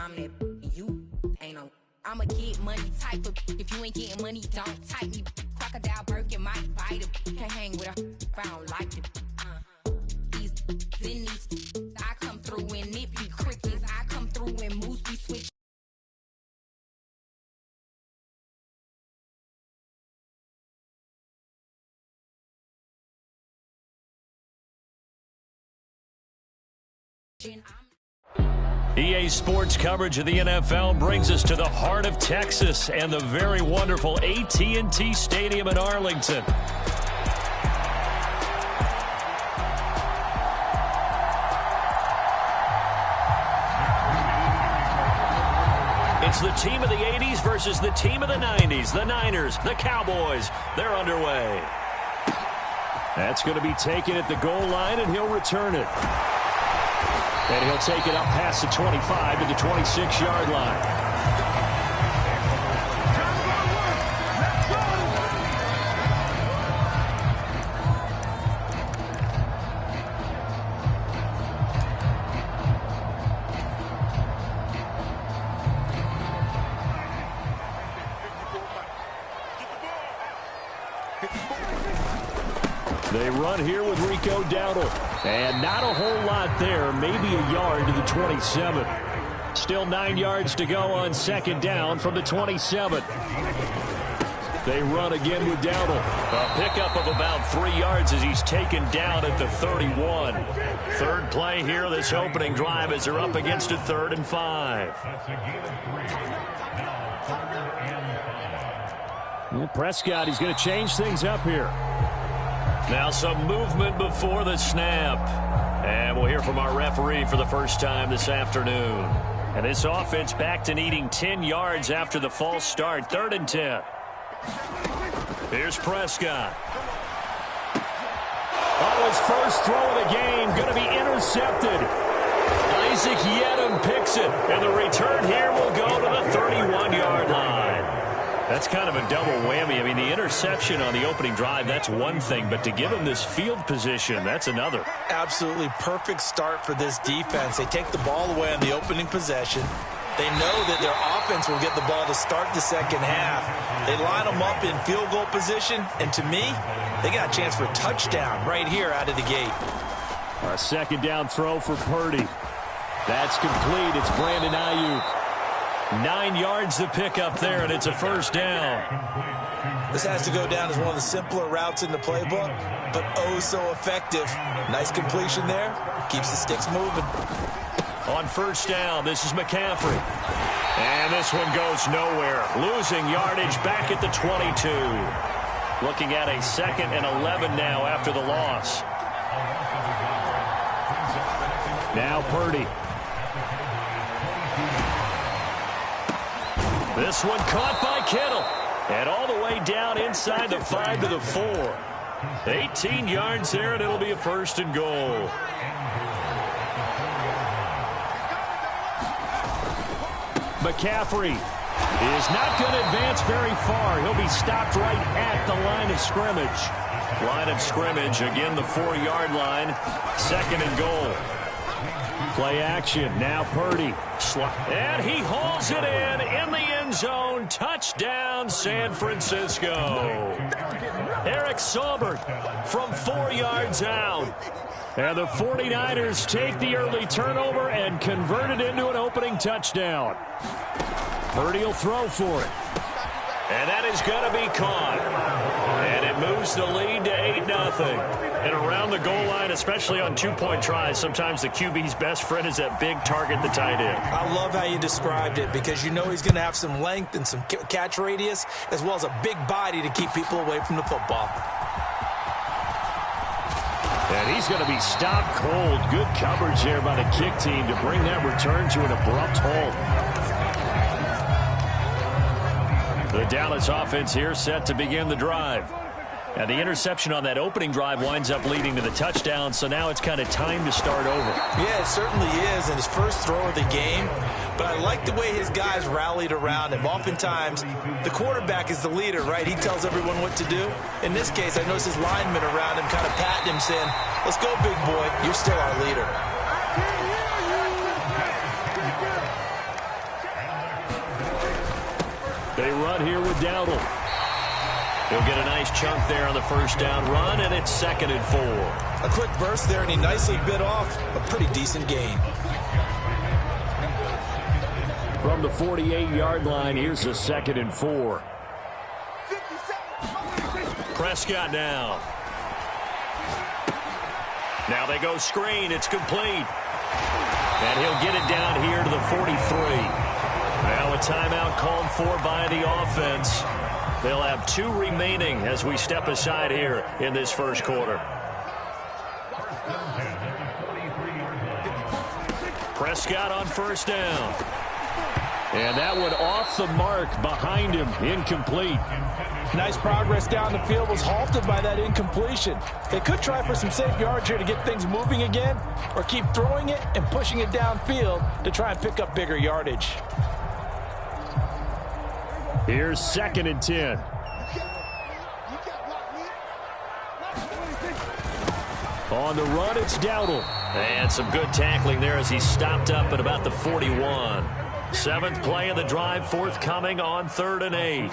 I'm that you ain't no. I'm a get money type of. If you ain't getting money, don't type me. Crocodile Birkin might bite him. Can't hang with her if I don't like it. These in these, I come through and it be crickets. I come through and moose be switch. EA Sports coverage of the NFL brings us to the heart of Texas and the very wonderful AT&T Stadium in Arlington. It's the team of the 80s versus the team of the 90s. The Niners, the Cowboys, they're underway. That's going to be taken at the goal line, and he'll return it. And he'll take it up past the 25 to the 26-yard line. They run here with Rico Dowdle. And not a whole lot there, maybe a yard to the 27. Still 9 yards to go on second down from the 27. They run again with Dowdle. A pickup of about 3 yards as he's taken down at the 31. Third play here, this opening drive as they're up against a 3rd and 5. Well, Prescott, he's going to change things up here. Now some movement before the snap. And we'll hear from our referee for the first time this afternoon. And this offense back to needing 10 yards after the false start. 3rd and 10. Here's Prescott. Oh, his first throw of the game going to be intercepted. Isaac Yedem picks it. And the return here will go to the 31-yard line. That's kind of a double whammy. I mean, the interception on the opening drive, that's one thing. But to give him this field position, that's another. Absolutely perfect start for this defense. They take the ball away on the opening possession. They know that their offense will get the ball to start the second half. They line them up in field goal position. And to me, they got a chance for a touchdown right here out of the gate. A second down throw for Purdy. That's complete. It's Brandon Ayuk. 9 yards to pick up there, and it's a first down. This has to go down as one of the simpler routes in the playbook, but oh so effective. Nice completion there. Keeps the sticks moving. On first down, this is McCaffrey. And this one goes nowhere. Losing yardage back at the 22. Looking at a 2nd and 11 now after the loss. Now Purdy. This one caught by Kittle. And all the way down inside the 5 to the 4. 18 yards there, and it'll be a 1st and goal. McCaffrey is not going to advance very far. He'll be stopped right at the line of scrimmage. Line of scrimmage, again the 4-yard line. 2nd and goal. Play action, now Purdy. And he hauls it in the end zone. Touchdown, San Francisco. Eric Saubert from 4 yards out. And the 49ers take the early turnover and convert it into an opening touchdown. Purdy will throw for it. And that is going to be caught. And it moves the lead to 8-0. And around the goal line, especially on two-point tries, sometimes the QB's best friend is that big target, the tight end. I love how you described it because you know he's going to have some length and some catch radius as well as a big body to keep people away from the football. And he's going to be stopped cold. Good coverage there by the kick team to bring that return to an abrupt halt. The Dallas offense here set to begin the drive. And the interception on that opening drive winds up leading to the touchdown, so now it's kind of time to start over. Yeah, it certainly is, and his first throw of the game. But I like the way his guys rallied around him. Oftentimes, the quarterback is the leader, right? He tells everyone what to do. In this case, I noticed his linemen around him kind of patting him, saying, "Let's go, big boy. You're still our leader." They run here with Dowdle. He'll get a nice chunk there on the first down run, and it's 2nd and 4. A quick burst there, and he nicely bit off a pretty decent gain. From the 48-yard line, here's a 2nd and 4. Prescott now. Now they go screen. It's complete. And he'll get it down here to the 43. Now a timeout called for by the offense. They'll have 2 remaining as we step aside here in this first quarter. Prescott on first down. And that one off the mark behind him, incomplete. Nice progress down the field, was halted by that incompletion. They could try for some safe yards here to get things moving again, or keep throwing it and pushing it downfield to try and pick up bigger yardage. Here's 2nd and 10. On the run, it's Dowdle. And some good tackling there as he stopped up at about the 41. 7th play of the drive forthcoming on 3rd and 8.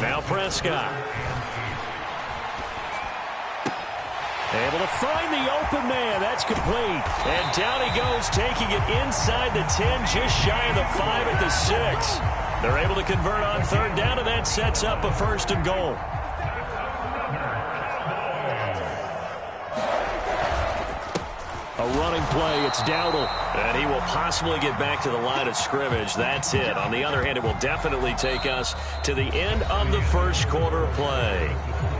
Now Prescott. Able to find the open man. That's complete. And down he goes, taking it inside the 10, just shy of the 5 at the 6. They're able to convert on 3rd down, and that sets up a 1st and goal. A running play, it's Dowdle. And he will possibly get back to the line of scrimmage. That's it. On the other hand, it will definitely take us to the end of the first quarter play.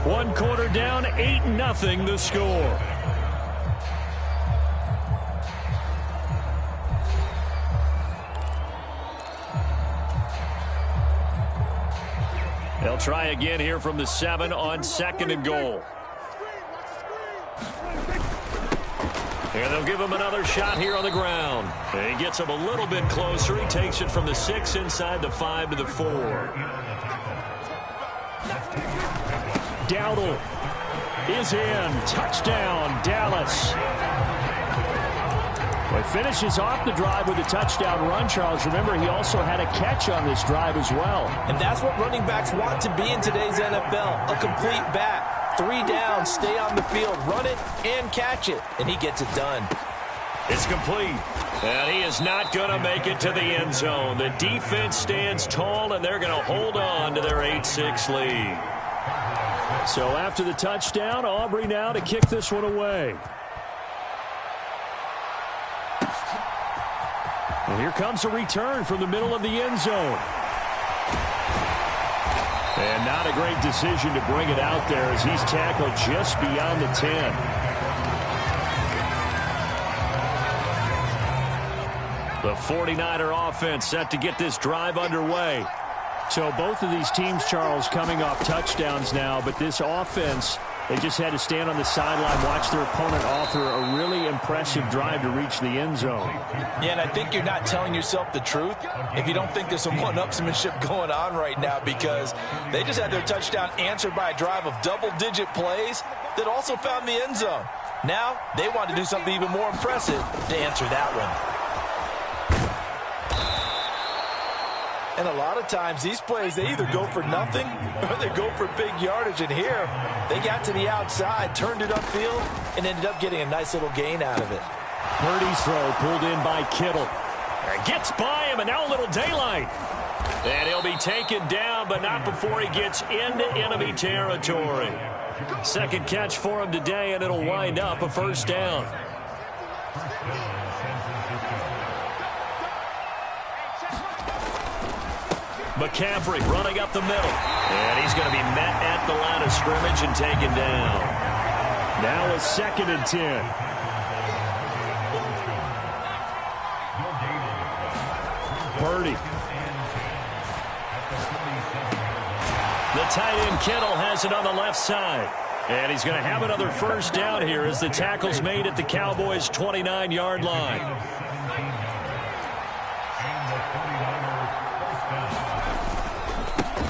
1 quarter down, 8-0 the score. They'll try again here from the 7 on 2nd and goal. And they'll give him another shot here on the ground. And he gets him a little bit closer. He takes it from the 6 inside the 5 to the 4. Dowdle is in. Touchdown, Dallas. Well, he finishes off the drive with a touchdown run, Charles. Remember, he also had a catch on this drive as well. And that's what running backs want to be in today's NFL, a complete back. 3 down, stay on the field, run it, and catch it. And he gets it done. It's complete. And he is not going to make it to the end zone. The defense stands tall, and they're going to hold on to their 8-6 lead. So after the touchdown, Aubrey now to kick this one away. And here comes a return from the middle of the end zone. And not a great decision to bring it out there as he's tackled just beyond the 10. The 49er offense set to get this drive underway. So both of these teams, Charles, coming off touchdowns now, but this offense, they just had to stand on the sideline, watch their opponent author a really impressive drive to reach the end zone. Yeah, and I think you're not telling yourself the truth if you don't think there's some one-upsmanship going on right now, because they just had their touchdown answered by a drive of double-digit plays that also found the end zone. Now they want to do something even more impressive to answer that one. And a lot of times these plays, they either go for nothing or they go for big yardage. And here, they got to the outside, turned it upfield, and ended up getting a nice little gain out of it. Purdy's throw pulled in by Kittle. Gets by him, and now a little daylight. And he'll be taken down, but not before he gets into enemy territory. 2nd catch for him today, and it'll wind up a 1st down. McCaffrey running up the middle. And he's going to be met at the line of scrimmage and taken down. Now a 2nd and 10. Purdy. The tight end Kittle has it on the left side. And he's going to have another 1st down here as the tackle's made at the Cowboys' 29-yard line.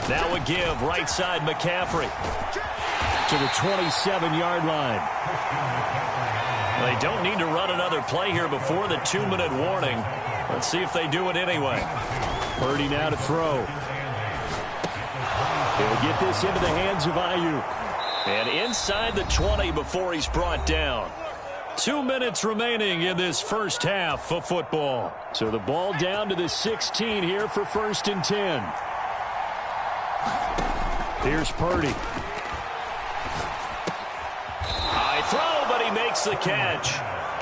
Now a give, right side McCaffrey to the 27-yard line. They don't need to run another play here before the 2-minute warning. Let's see if they do it anyway. Purdy now to throw. He'll get this into the hands of Ayuk. And inside the 20 before he's brought down. 2 minutes remaining in this first half of football. So the ball down to the 16 here for 1st and 10. Here's Purdy. High throw, but he makes the catch.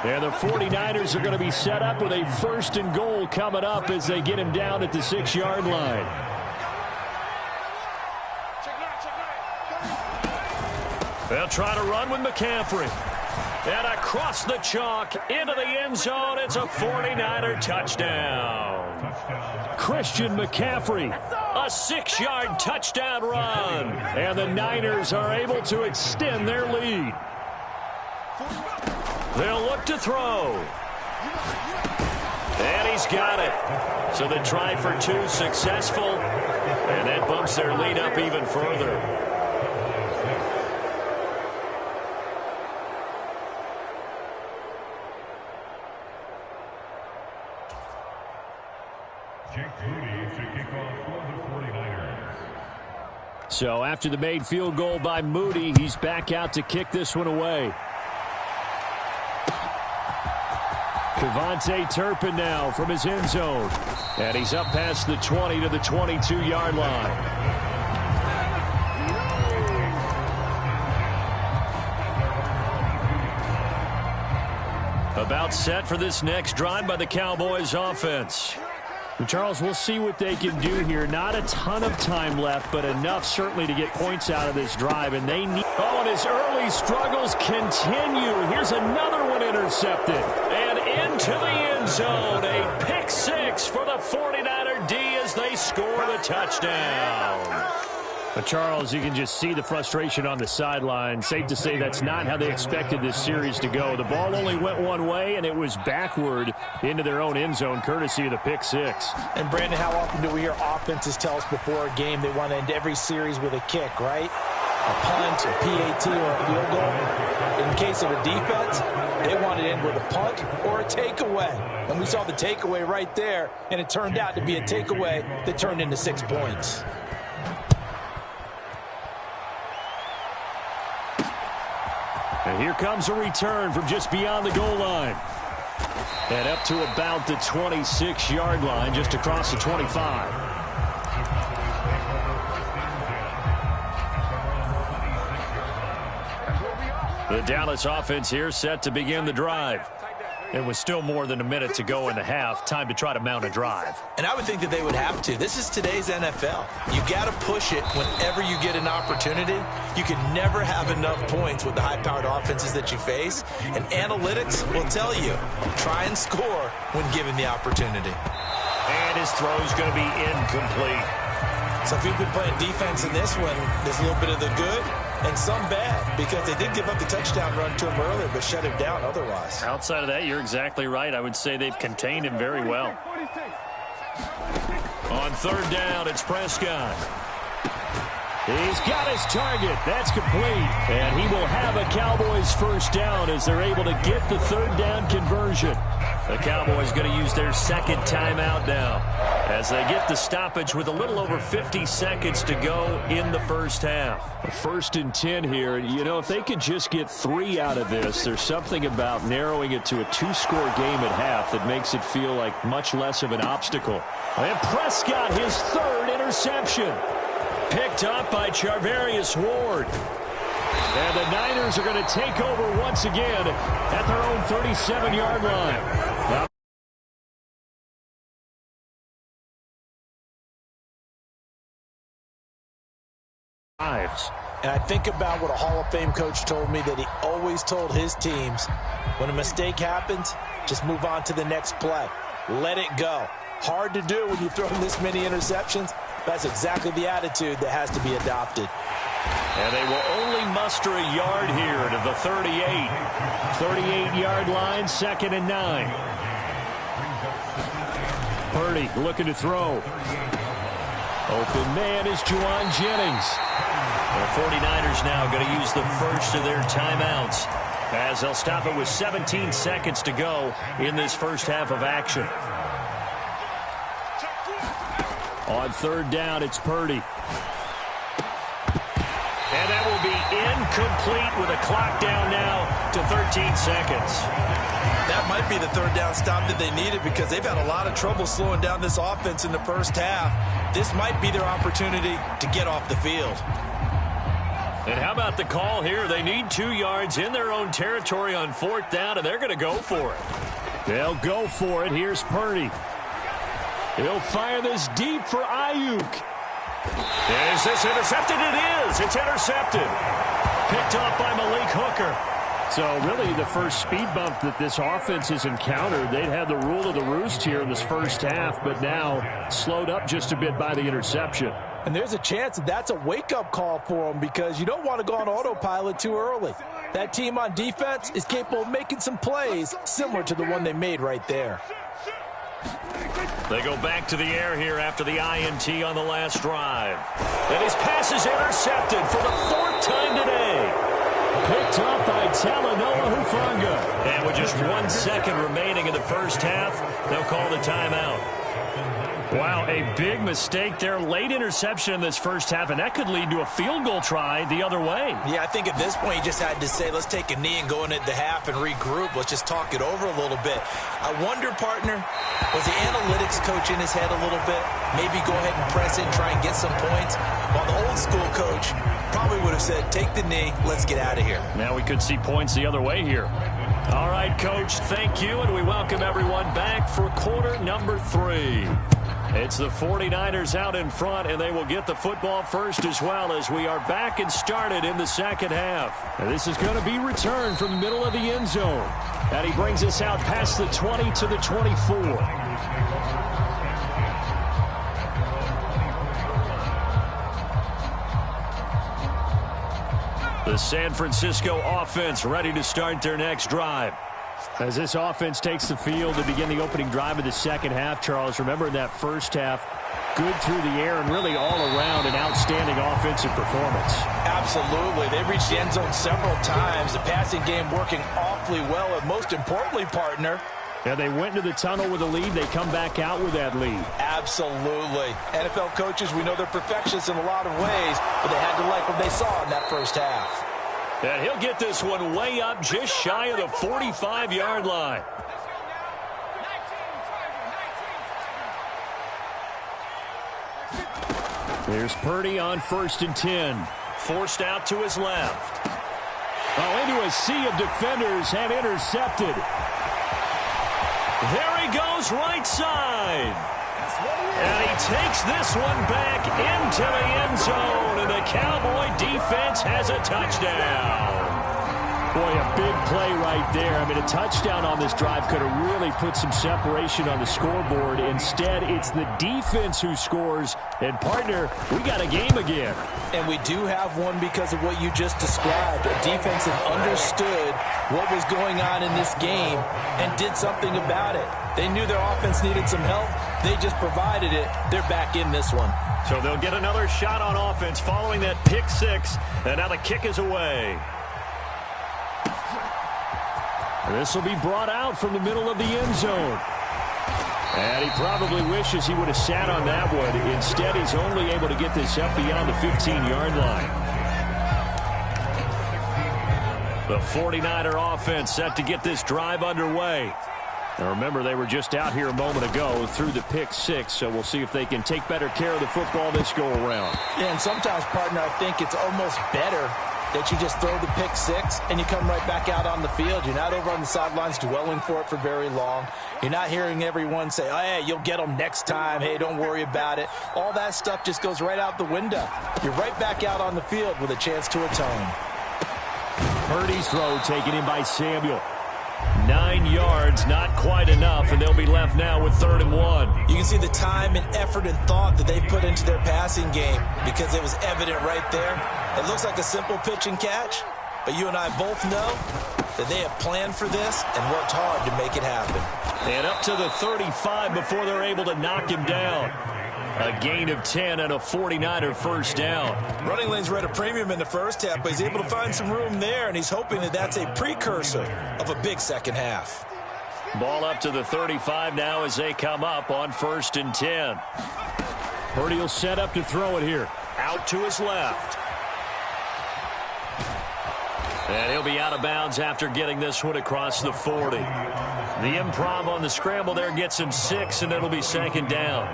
And the 49ers are going to be set up with a 1st and goal coming up as they get him down at the 6-yard line. They'll try to run with McCaffrey. And across the chalk into the end zone. It's a 49er touchdown. Christian McCaffrey, a 6-yard touchdown run. And the Niners are able to extend their lead. They'll look to throw. And he's got it. So the try for 2 successful. And that bumps their lead up even further. So after the made field goal by Moody, he's back out to kick this one away. Kevontae Turpin now from his end zone. And he's up past the 20 to the 22-yard line. About set for this next drive by the Cowboys offense. Charles, we'll see what they can do here. Not a ton of time left, but enough certainly to get points out of this drive. And they need... Oh, and his early struggles continue. Here's another one intercepted. And into the end zone. A pick 6 for the 49er D as they score the touchdown. But Charles, you can just see the frustration on the sideline. Safe to say that's not how they expected this series to go. The ball only went one way, and it was backward into their own end zone, courtesy of the pick 6. And, Brandon, how often do we hear offenses tell us before a game they want to end every series with a kick, right? A punt, a PAT, or a field goal. In case of a defense, they want to end with a punt or a takeaway. And we saw the takeaway right there, and it turned out to be a takeaway that turned into 6 points. And here comes a return from just beyond the goal line. And up to about the 26-yard line, just across the 25. The Dallas offense here set to begin the drive. It was still more than a minute to go in the half. Time to try to mount a drive. And I would think that they would have to. This is today's NFL. You got to push it whenever you get an opportunity. You can never have enough points with the high-powered offenses that you face. And analytics will tell you, try and score when given the opportunity. And his throw's going to be incomplete. So if you've been playing defense in this one, there's a little bit of the good and some bad, because they did give up the touchdown run to him earlier, but shut him down otherwise. Outside of that, you're exactly right. I would say they've contained him very well. On 3rd down, it's Prescott. He's got his target. That's complete. And he will have a Cowboys 1st down as they're able to get the 3rd down conversion. The Cowboys going to use their 2nd timeout now as they get the stoppage with a little over 50 seconds to go in the first half. 1st and 10 here. You know, if they could just get 3 out of this, there's something about narrowing it to a 2-score game at half that makes it feel like much less of an obstacle. And Prescott, his 3rd interception. Picked up by Charvarius Ward. And the Niners are going to take over once again at their own 37-yard line. And I think about what a Hall of Fame coach told me, that he always told his teams, when a mistake happens, just move on to the next play. Let it go. Hard to do when you throw this many interceptions. That's exactly the attitude that has to be adopted. And they will only muster a yard here to the 38. 38-yard line, 2nd and 9. Purdy looking to throw. Open man is Juwan Jennings. The 49ers now going to use the first of their timeouts as they'll stop it with 17 seconds to go in this first half of action. On 3rd down, it's Purdy. And that will be incomplete with a clock down now to 13 seconds. That might be the third down stop that they needed because they've had a lot of trouble slowing down this offense in the first half. This might be their opportunity to get off the field. And how about the call here? They need 2 yards in their own territory on 4th down, and they're going to go for it. They'll go for it. Here's Purdy. He'll fire this deep for Ayuk. Is this intercepted? It is. It's intercepted. Picked off by Malik Hooker. So really the first speed bump that this offense has encountered, they'd had the rule of the roost here in this first half, but now slowed up just a bit by the interception. And there's a chance that that's a wake-up call for them because you don't want to go on autopilot too early. That team on defense is capable of making some plays similar to the one they made right there. They go back to the air here after the INT on the last drive. And his pass is intercepted for the 4th time today. Picked up by Talanoa Hufanga. And with just 1 second remaining in the first half, they'll call the timeout. Wow, a big mistake there. Late interception in this first half, and that could lead to a field goal try the other way. Yeah, I think at this point you just had to say, let's take a knee and go into the half and regroup. Let's just talk it over a little bit. I wonder, partner, was the analytics coach in his head a little bit? Maybe go ahead and press it and try and get some points? While the old school coach probably would have said, take the knee, let's get out of here. Now we could see points the other way here. All right, Coach, thank you, and we welcome everyone back for quarter number 3. It's the 49ers out in front, and they will get the football first as well as we are back and started in the second half. And this is going to be returned from the middle of the end zone. And he brings us out past the 20 to the 24. The San Francisco offense ready to start their next drive. As this offense takes the field to begin the opening drive of the second half, Charles, remember in that first half, good through the air and really all around an outstanding offensive performance. Absolutely. They reached the end zone several times. The passing game working awfully well, and most importantly, partner, yeah, they went into the tunnel with a lead. They come back out with that lead. Absolutely. NFL coaches, we know they're perfectionists in a lot of ways, but they had to like what they saw in that first half. And he'll get this one way up just shy of the 45-yard line. Here's Purdy on 1st and 10. Forced out to his left. Oh, into a sea of defenders and intercepted. There he goes right side. And he takes this one back into the end zone, and the Cowboy defense has a touchdown. Boy, a big play right there. I mean, a touchdown on this drive could have really put some separation on the scoreboard. Instead, it's the defense who scores. And, partner, we got a game again. And we do have one because of what you just described. A defense that understood what was going on in this game and did something about it. They knew their offense needed some help. They just provided it. They're back in this one. So they'll get another shot on offense following that pick six. And now the kick is away. This will be brought out from the middle of the end zone. And he probably wishes he would have sat on that one. Instead, he's only able to get this up beyond the 15-yard line. The 49er offense set to get this drive underway. Now remember, they were just out here a moment ago through the pick six, so we'll see if they can take better care of the football this go-around. Yeah, and sometimes, partner, I think it's almost better that you just throw the pick six and you come right back out on the field. You're not over on the sidelines dwelling for it for very long. You're not hearing everyone say, oh, hey, you'll get them next time. Hey, don't worry about it. All that stuff just goes right out the window. You're right back out on the field with a chance to atone. Purdy's throw taken in by Samuel. 9 yards, not quite enough, and they'll be left now with 3rd and 1. You can see the time and effort and thought that they put into their passing game because it was evident right there. It looks like a simple pitch and catch, but you and I both know that they have planned for this and worked hard to make it happen. And up to the 35 before they're able to knock him down. A gain of 10 and a 49er first down. Running lanes were at a premium in the first half, but he's able to find some room there, and he's hoping that that's a precursor of a big second half. Ball up to the 35 now as they come up on 1st and 10. Purdy will set up to throw it here. Out to his left. And he'll be out of bounds after getting this one across the 40. The improv on the scramble there gets him 6, and it'll be second down.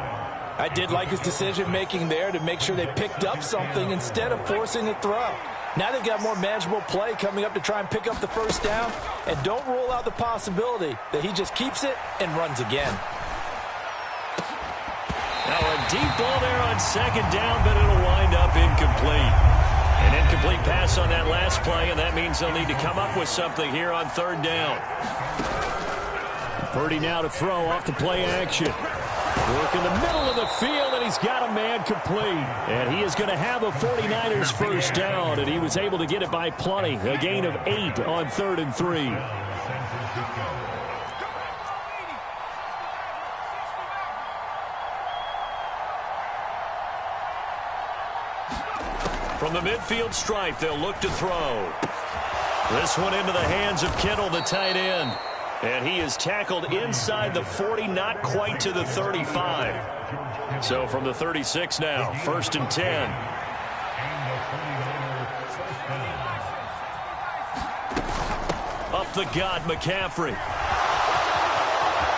I did like his decision-making there to make sure they picked up something instead of forcing a throw. Now they've got more manageable play coming up to try and pick up the first down, and don't rule out the possibility that he just keeps it and runs again. Now a deep ball there on second down, but it'll wind up incomplete. An incomplete pass on that last play, and that means they'll need to come up with something here on third down. Purdy now to throw off the play action. Work in the middle of the field, and he's got a man complete. And he is going to have a 49ers first down, and he was able to get it by plenty. A gain of 8 on 3rd and 3. From the midfield stripe, they'll look to throw. This one into the hands of Kittle, the tight end. And he is tackled inside the 40, not quite to the 35. So from the 36 now, 1st and 10. Up the gut, McCaffrey.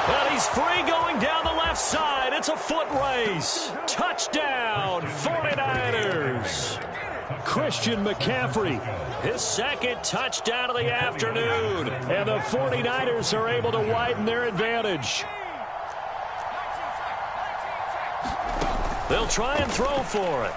And he's free going down the left side. It's a foot race. Touchdown, 49ers. Christian McCaffrey, his second touchdown of the afternoon. And the 49ers are able to widen their advantage. They'll try and throw for it.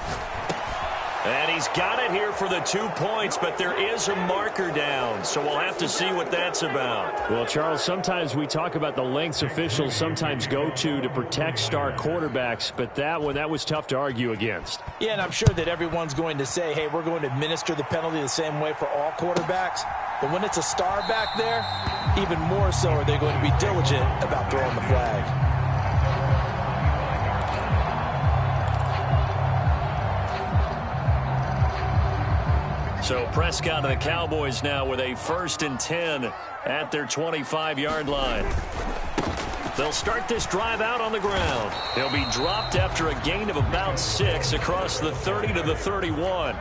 And he's got it here for the 2 points, but there is a marker down, so we'll have to see what that's about. Well, Charles, sometimes we talk about the lengths officials sometimes go to protect star quarterbacks, but that was tough to argue against. Yeah, and I'm sure that everyone's going to say, hey, we're going to administer the penalty the same way for all quarterbacks. But when it's a star back there, even more so are they going to be diligent about throwing the flag. So Prescott and the Cowboys now with a 1st and 10 at their 25-yard line. They'll start this drive out on the ground. They'll be dropped after a gain of about 6 across the 30 to the 31.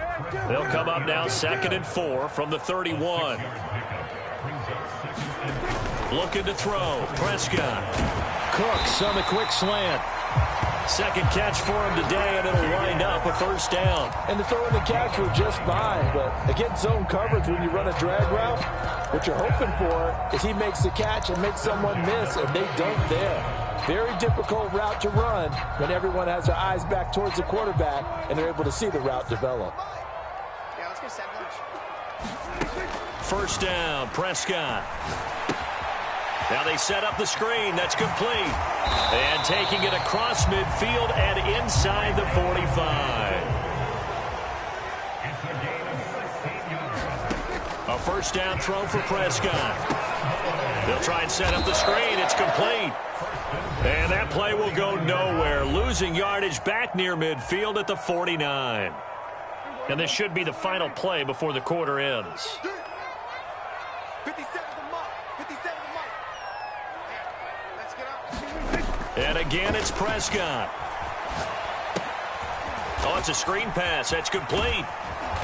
They'll come up now 2nd and 4 from the 31. Looking to throw. Prescott. Cooks on the quick slant. Second catch for him today, and it'll wind up a first down. And the throw and the catch were just fine, but against zone coverage when you run a drag route, what you're hoping for is he makes the catch and makes someone miss, and they don't there. Very difficult route to run when everyone has their eyes back towards the quarterback and they're able to see the route develop. Yeah, let's get set lunch. First down, Prescott. Now they set up the screen. That's complete. And taking it across midfield and inside the 45. A first down throw for Prescott. They'll try and set up the screen. It's complete. And that play will go nowhere. Losing yardage back near midfield at the 49. And this should be the final play before the quarter ends. 57 to the mark. 57 to the mark. Let's get out. And again, it's Prescott. Oh, it's a screen pass. That's complete.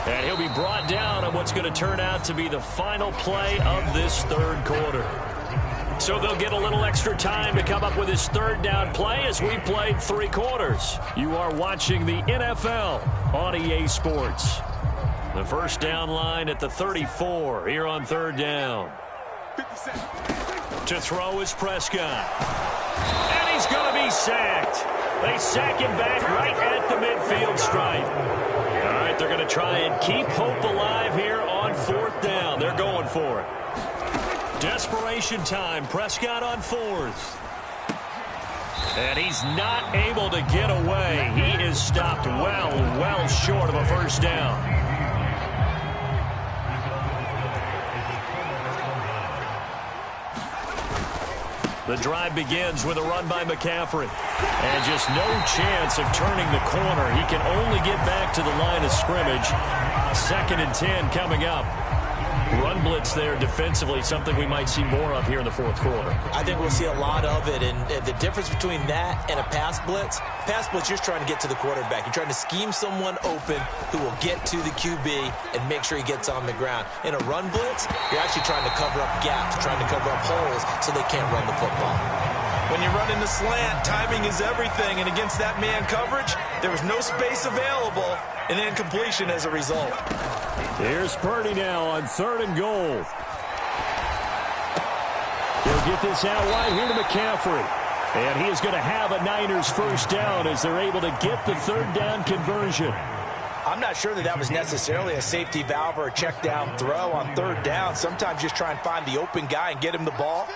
And he'll be brought down on what's going to turn out to be the final play of this third quarter. So they'll get a little extra time to come up with his third down play as we played 3 quarters. You are watching the NFL on EA Sports. The first down line at the 34 here on third down. 57. To throw is Prescott. And he's going to be sacked. They sack him back right at the midfield stripe. All right, they're going to try and keep hope alive here on 4th down. They're going for it. Desperation time. Prescott on 4th. And he's not able to get away. He is stopped well short of a first down. The drive begins with a run by McCaffrey. And just no chance of turning the corner. He can only get back to the line of scrimmage. 2nd and 10 coming up. Run blitz there defensively, something we might see more of here in the fourth quarter. I think we'll see a lot of it, and the difference between that and a pass blitz, you're trying to get to the quarterback. You're trying to scheme someone open who will get to the QB and make sure he gets on the ground. In a run blitz, you're actually trying to cover up gaps, trying to cover up holes so they can't run the football. When you run in the slant, timing is everything, and against that man coverage, there was no space available, and incompletion as a result. Here's Purdy now on 3rd and goal. He'll get this out wide here to McCaffrey. And he is going to have a Niners first down as they're able to get the 3rd down conversion. I'm not sure that was necessarily a safety valve or a check down throw on 3rd down. Sometimes just try and find the open guy and get him the ball.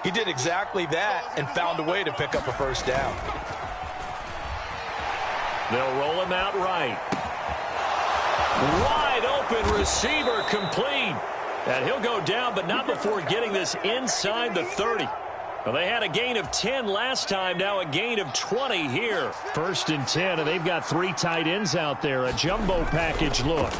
He did exactly that and found a way to pick up a first down. They'll roll him out right. Wide open receiver complete. And he'll go down, but not before getting this inside the 30. Well, they had a gain of 10 last time, now a gain of 20 here. 1st and 10, and they've got 3 tight ends out there. A jumbo package look.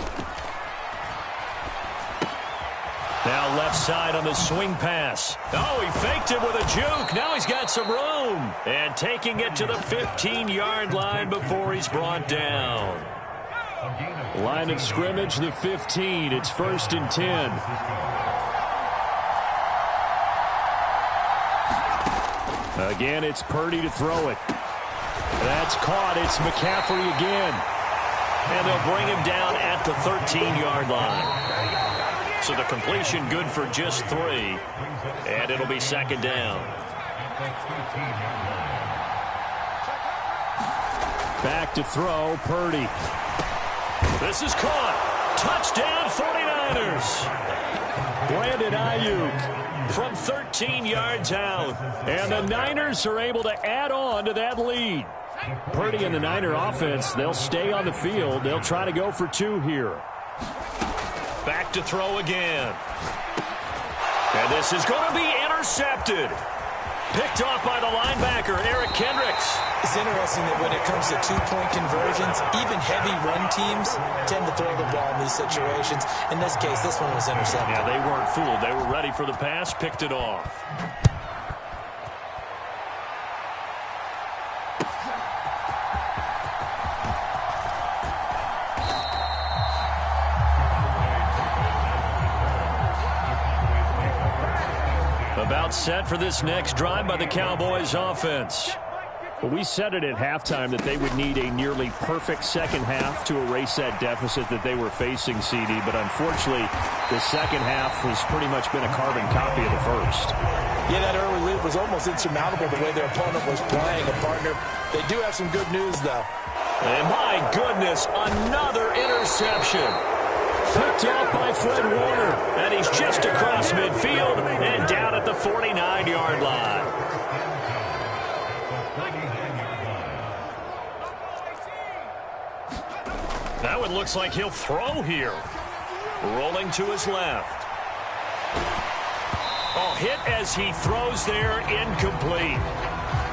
Now left side on the swing pass. Oh, he faked it with a juke. Now he's got some room. And taking it to the 15-yard line before he's brought down. Line of scrimmage, the 15. It's 1st and 10. Again, it's Purdy to throw it. That's caught. It's McCaffrey again. And they'll bring him down at the 13-yard line. So the completion good for just 3. And it'll be 2nd down. Back to throw, Purdy. This is caught. Touchdown 49ers. Brandon Ayuk from 13 yards out. And the Niners are able to add on to that lead. Purdy and the Niner offense, they'll stay on the field. They'll try to go for 2 here. Back to throw again. And this is going to be intercepted. Picked off by the linebacker, Eric Kendricks. It's interesting that when it comes to 2-point conversions, even heavy run teams tend to throw the ball in these situations. In this case, this one was intercepted. Yeah, they weren't fooled. They were ready for the pass, picked it off. About set for this next drive by the Cowboys offense. Well, we said it at halftime that they would need a nearly perfect second half to erase that deficit that they were facing, CD. But unfortunately, the second half has pretty much been a carbon copy of the first. Yeah, that early lead was almost insurmountable the way their opponent was playing. A partner, they do have some good news, though. And my goodness, another interception. Picked off by Fred Warner. And he's just across midfield and down at the 49-yard line. That one looks like he'll throw here. Rolling to his left. Oh, hit as he throws there, incomplete.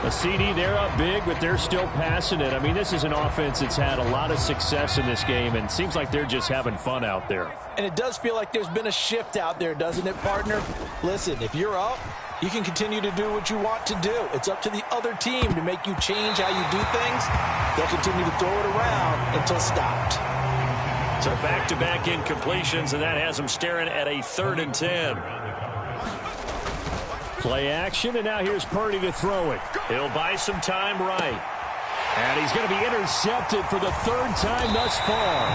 A CD, they're up big, but they're still passing it. I mean, this is an offense that's had a lot of success in this game, and it seems like they're just having fun out there. And it does feel like there's been a shift out there, doesn't it, partner? Listen, if you're up, you can continue to do what you want to do. It's up to the other team to make you change how you do things. They'll continue to throw it around until stopped. So back-to-back incompletions, and that has them staring at a 3rd and 10. Play action, and now here's Purdy to throw it. He'll buy some time right. And he's going to be intercepted for the 3rd time thus far.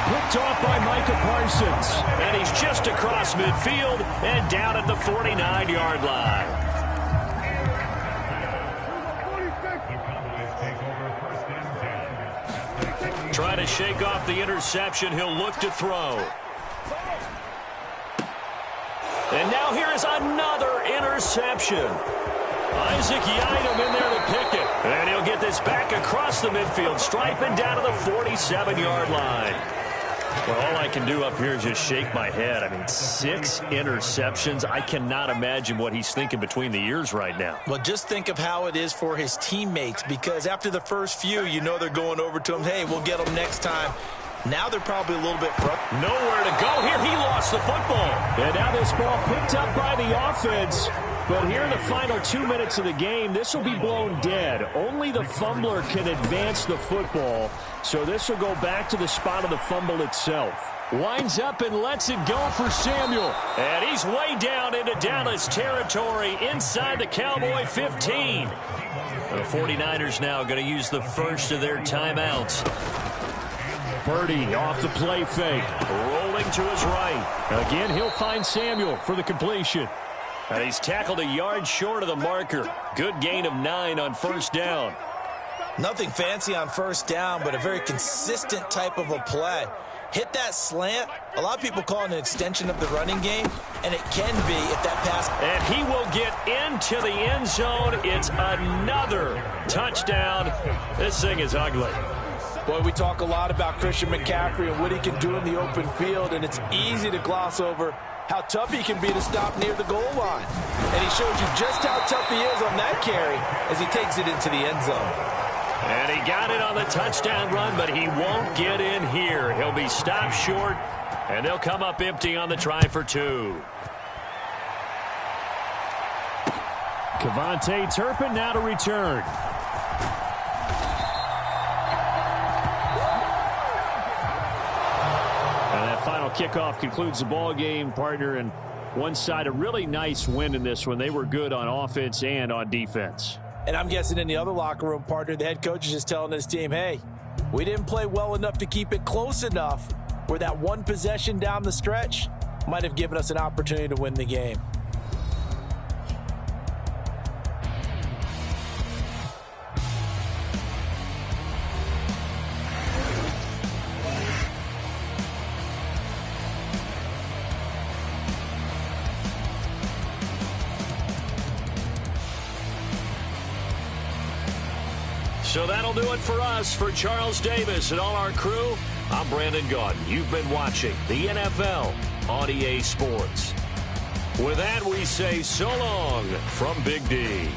Picked off by Micah Parsons. And he's just across midfield and down at the 49-yard line. Try to shake off the interception. He'll look to throw. And now here is another interception. Isaac Yiadom in there to pick it. And he'll get this back across the midfield stripe and down to the 47-yard line. Well, all I can do up here is just shake my head. I mean, 6 interceptions. I cannot imagine what he's thinking between the ears right now. Well, just think of how it is for his teammates, because after the first few, you know they're going over to him, hey, we'll get them next time. Now they're probably a little bit frustrated. Nowhere to go here. He lost the football. And now this ball picked up by the offense. But here in the final 2 minutes of the game, this will be blown dead. Only the fumbler can advance the football. So this will go back to the spot of the fumble itself. Winds up and lets it go for Samuel. And he's way down into Dallas territory inside the Cowboy 15. The 49ers now going to use the first of their timeouts. Purdy off the play fake. Rolling to his right. Again, he'll find Samuel for the completion. And he's tackled a yard short of the marker. Good gain of 9 on first down. Nothing fancy on first down, but a very consistent type of a play. Hit that slant. A lot of people call it an extension of the running game, and it can be if that pass. And he will get into the end zone. It's another touchdown. This thing is ugly. Boy, we talk a lot about Christian McCaffrey and what he can do in the open field, and it's easy to gloss over how tough he can be to stop near the goal line. And he shows you just how tough he is on that carry as he takes it into the end zone. And he got it on the touchdown run, but he won't get in here. He'll be stopped short, and they'll come up empty on the try for 2. Kevontae Turpin now to return. And that final kickoff concludes the ball game, partner. And one side, a really nice win in this one. They were good on offense and on defense. And I'm guessing in the other locker room, partner, the head coach is just telling his team, hey, we didn't play well enough to keep it close enough where that one possession down the stretch might have given us an opportunity to win the game. So that'll do it for us. For Charles Davis and all our crew, I'm Brandon Gaudin. You've been watching the NFL on EA Sports. With that, we say so long from Big D.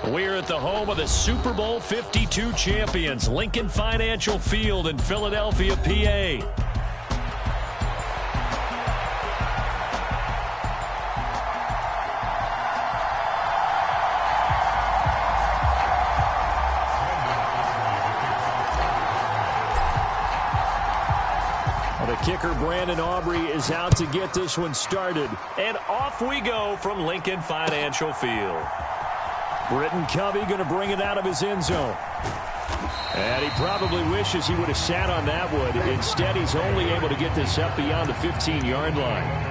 We're at the home of the Super Bowl 52 champions, Lincoln Financial Field in Philadelphia, PA. The kicker, Brandon Aubrey, is out to get this one started. And off we go from Lincoln Financial Field. Britton Covey going to bring it out of his end zone. And he probably wishes he would have sat on that one. Instead, he's only able to get this up beyond the 15-yard line.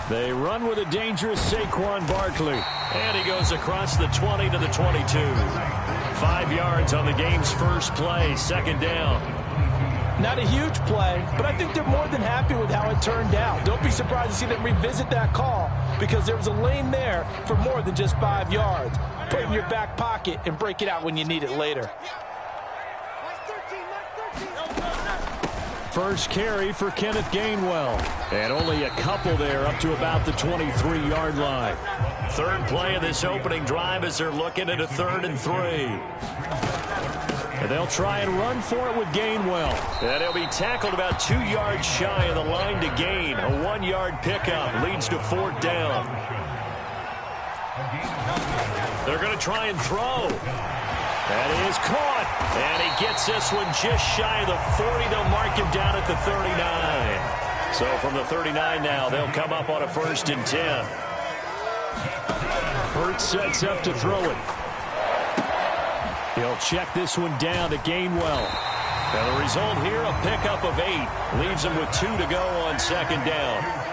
They run with a dangerous Saquon Barkley. And he goes across the 20 to the 22. 5 yards on the game's first play, second down. Not a huge play, but I think they're more than happy with how it turned out. Don't be surprised to see them revisit that call because there was a lane there for more than just 5 yards. Put it in your back pocket and break it out when you need it later. First carry for Kenneth Gainwell. And only a couple there up to about the 23-yard line. Third play of this opening drive as they're looking at a 3rd and 3. And they'll try and run for it with Gainwell. And he'll be tackled about 2 yards shy of the line to gain. A 1-yard pickup leads to 4th down. They're going to try and throw. That is caught. And he gets this one just shy of the 40. They'll mark him down at the 39. So from the 39 now, they'll come up on a 1st and 10. Hurts sets up to throw it. He'll check this one down to Gainwell. And the result here, a pickup of 8. Leaves him with 2 to go on 2nd down.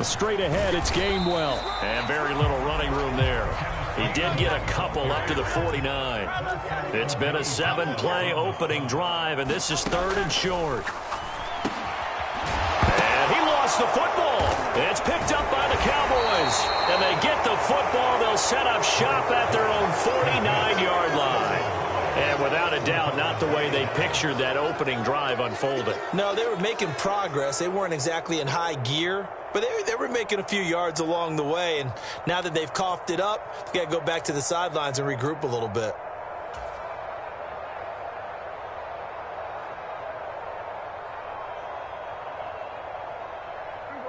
Straight ahead, it's Gainwell. And very little running room there. He did get a couple up to the 49. It's been a 7-play opening drive, and this is 3rd and short. And he lost the football. It's picked up by the Cowboys. And they get the football. They'll set up shop at their own 49-yard line. And without a doubt, not the way they pictured that opening drive unfolded. No, they were making progress. They weren't exactly in high gear, but they were making a few yards along the way. And now that they've coughed it up, they got to go back to the sidelines and regroup a little bit.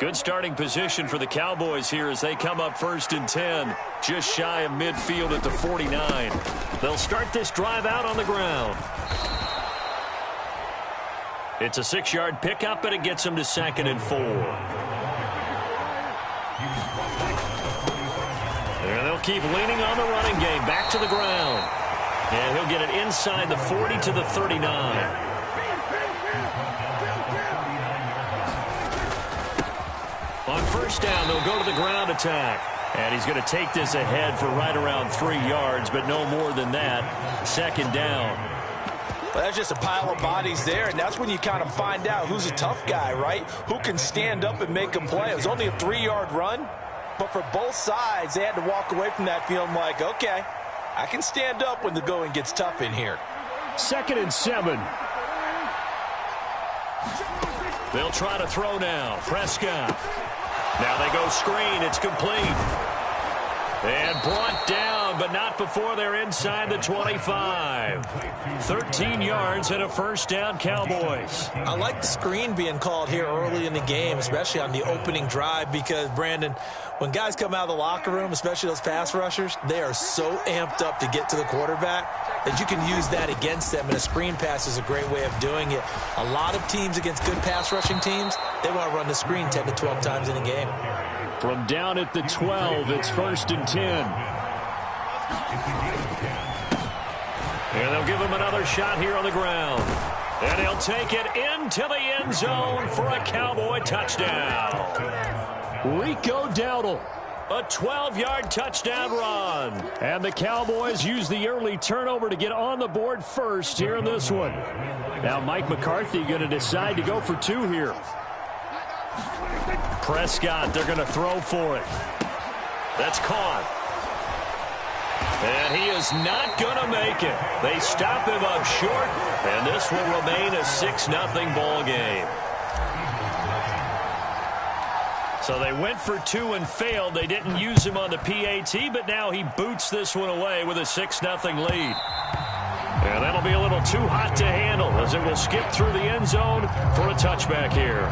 Good starting position for the Cowboys here as they come up 1st and 10, just shy of midfield at the 49. They'll start this drive out on the ground. It's a 6-yard pickup, and it gets them to 2nd and 4. And they'll keep leaning on the running game, back to the ground. And he'll get it inside the 40 to the 39. On 1st down, they'll go to the ground attack. And he's going to take this ahead for right around 3 yards, but no more than that. 2nd down. Well, that's just a pile of bodies there, and that's when you kind of find out who's a tough guy, right? Who can stand up and make a play. It was only a 3-yard run, but for both sides, they had to walk away from that feeling like, okay, I can stand up when the going gets tough in here. 2nd and 7. They'll try to throw now. Prescott. Now they go screen. It's complete. And brought down, but not before they're inside the 25. 13 yards and a 1st down, Cowboys. I like the screen being called here early in the game, especially on the opening drive, because, Brandon, when guys come out of the locker room, especially those pass rushers, they are so amped up to get to the quarterback that you can use that against them, and a screen pass is a great way of doing it. A lot of teams against good pass rushing teams, they want to run the screen 10 to 12 times in a game. From down at the 12, it's 1st and 10. And they'll give him another shot here on the ground. And he'll take it into the end zone for a Cowboy touchdown. Rico Dowdle A 12-yard touchdown run. And the Cowboys use the early turnover to get on the board first here in this one. Now Mike McCarthy going to decide to go for 2 here. Prescott, they're going to throw for it. That's caught. And he is not going to make it. They stop him up short, and this will remain a 6-0 ball game. So they went for 2 and failed. They didn't use him on the PAT, but now he boots this one away with a 6-0 lead. And that'll be a little too hot to handle as it will skip through the end zone for a touchback here.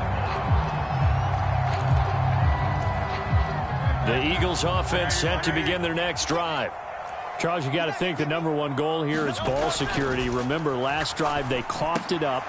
The Eagles offense set to begin their next drive. Charles, you got to think the #1 goal here is ball security. Remember, last drive they coughed it up.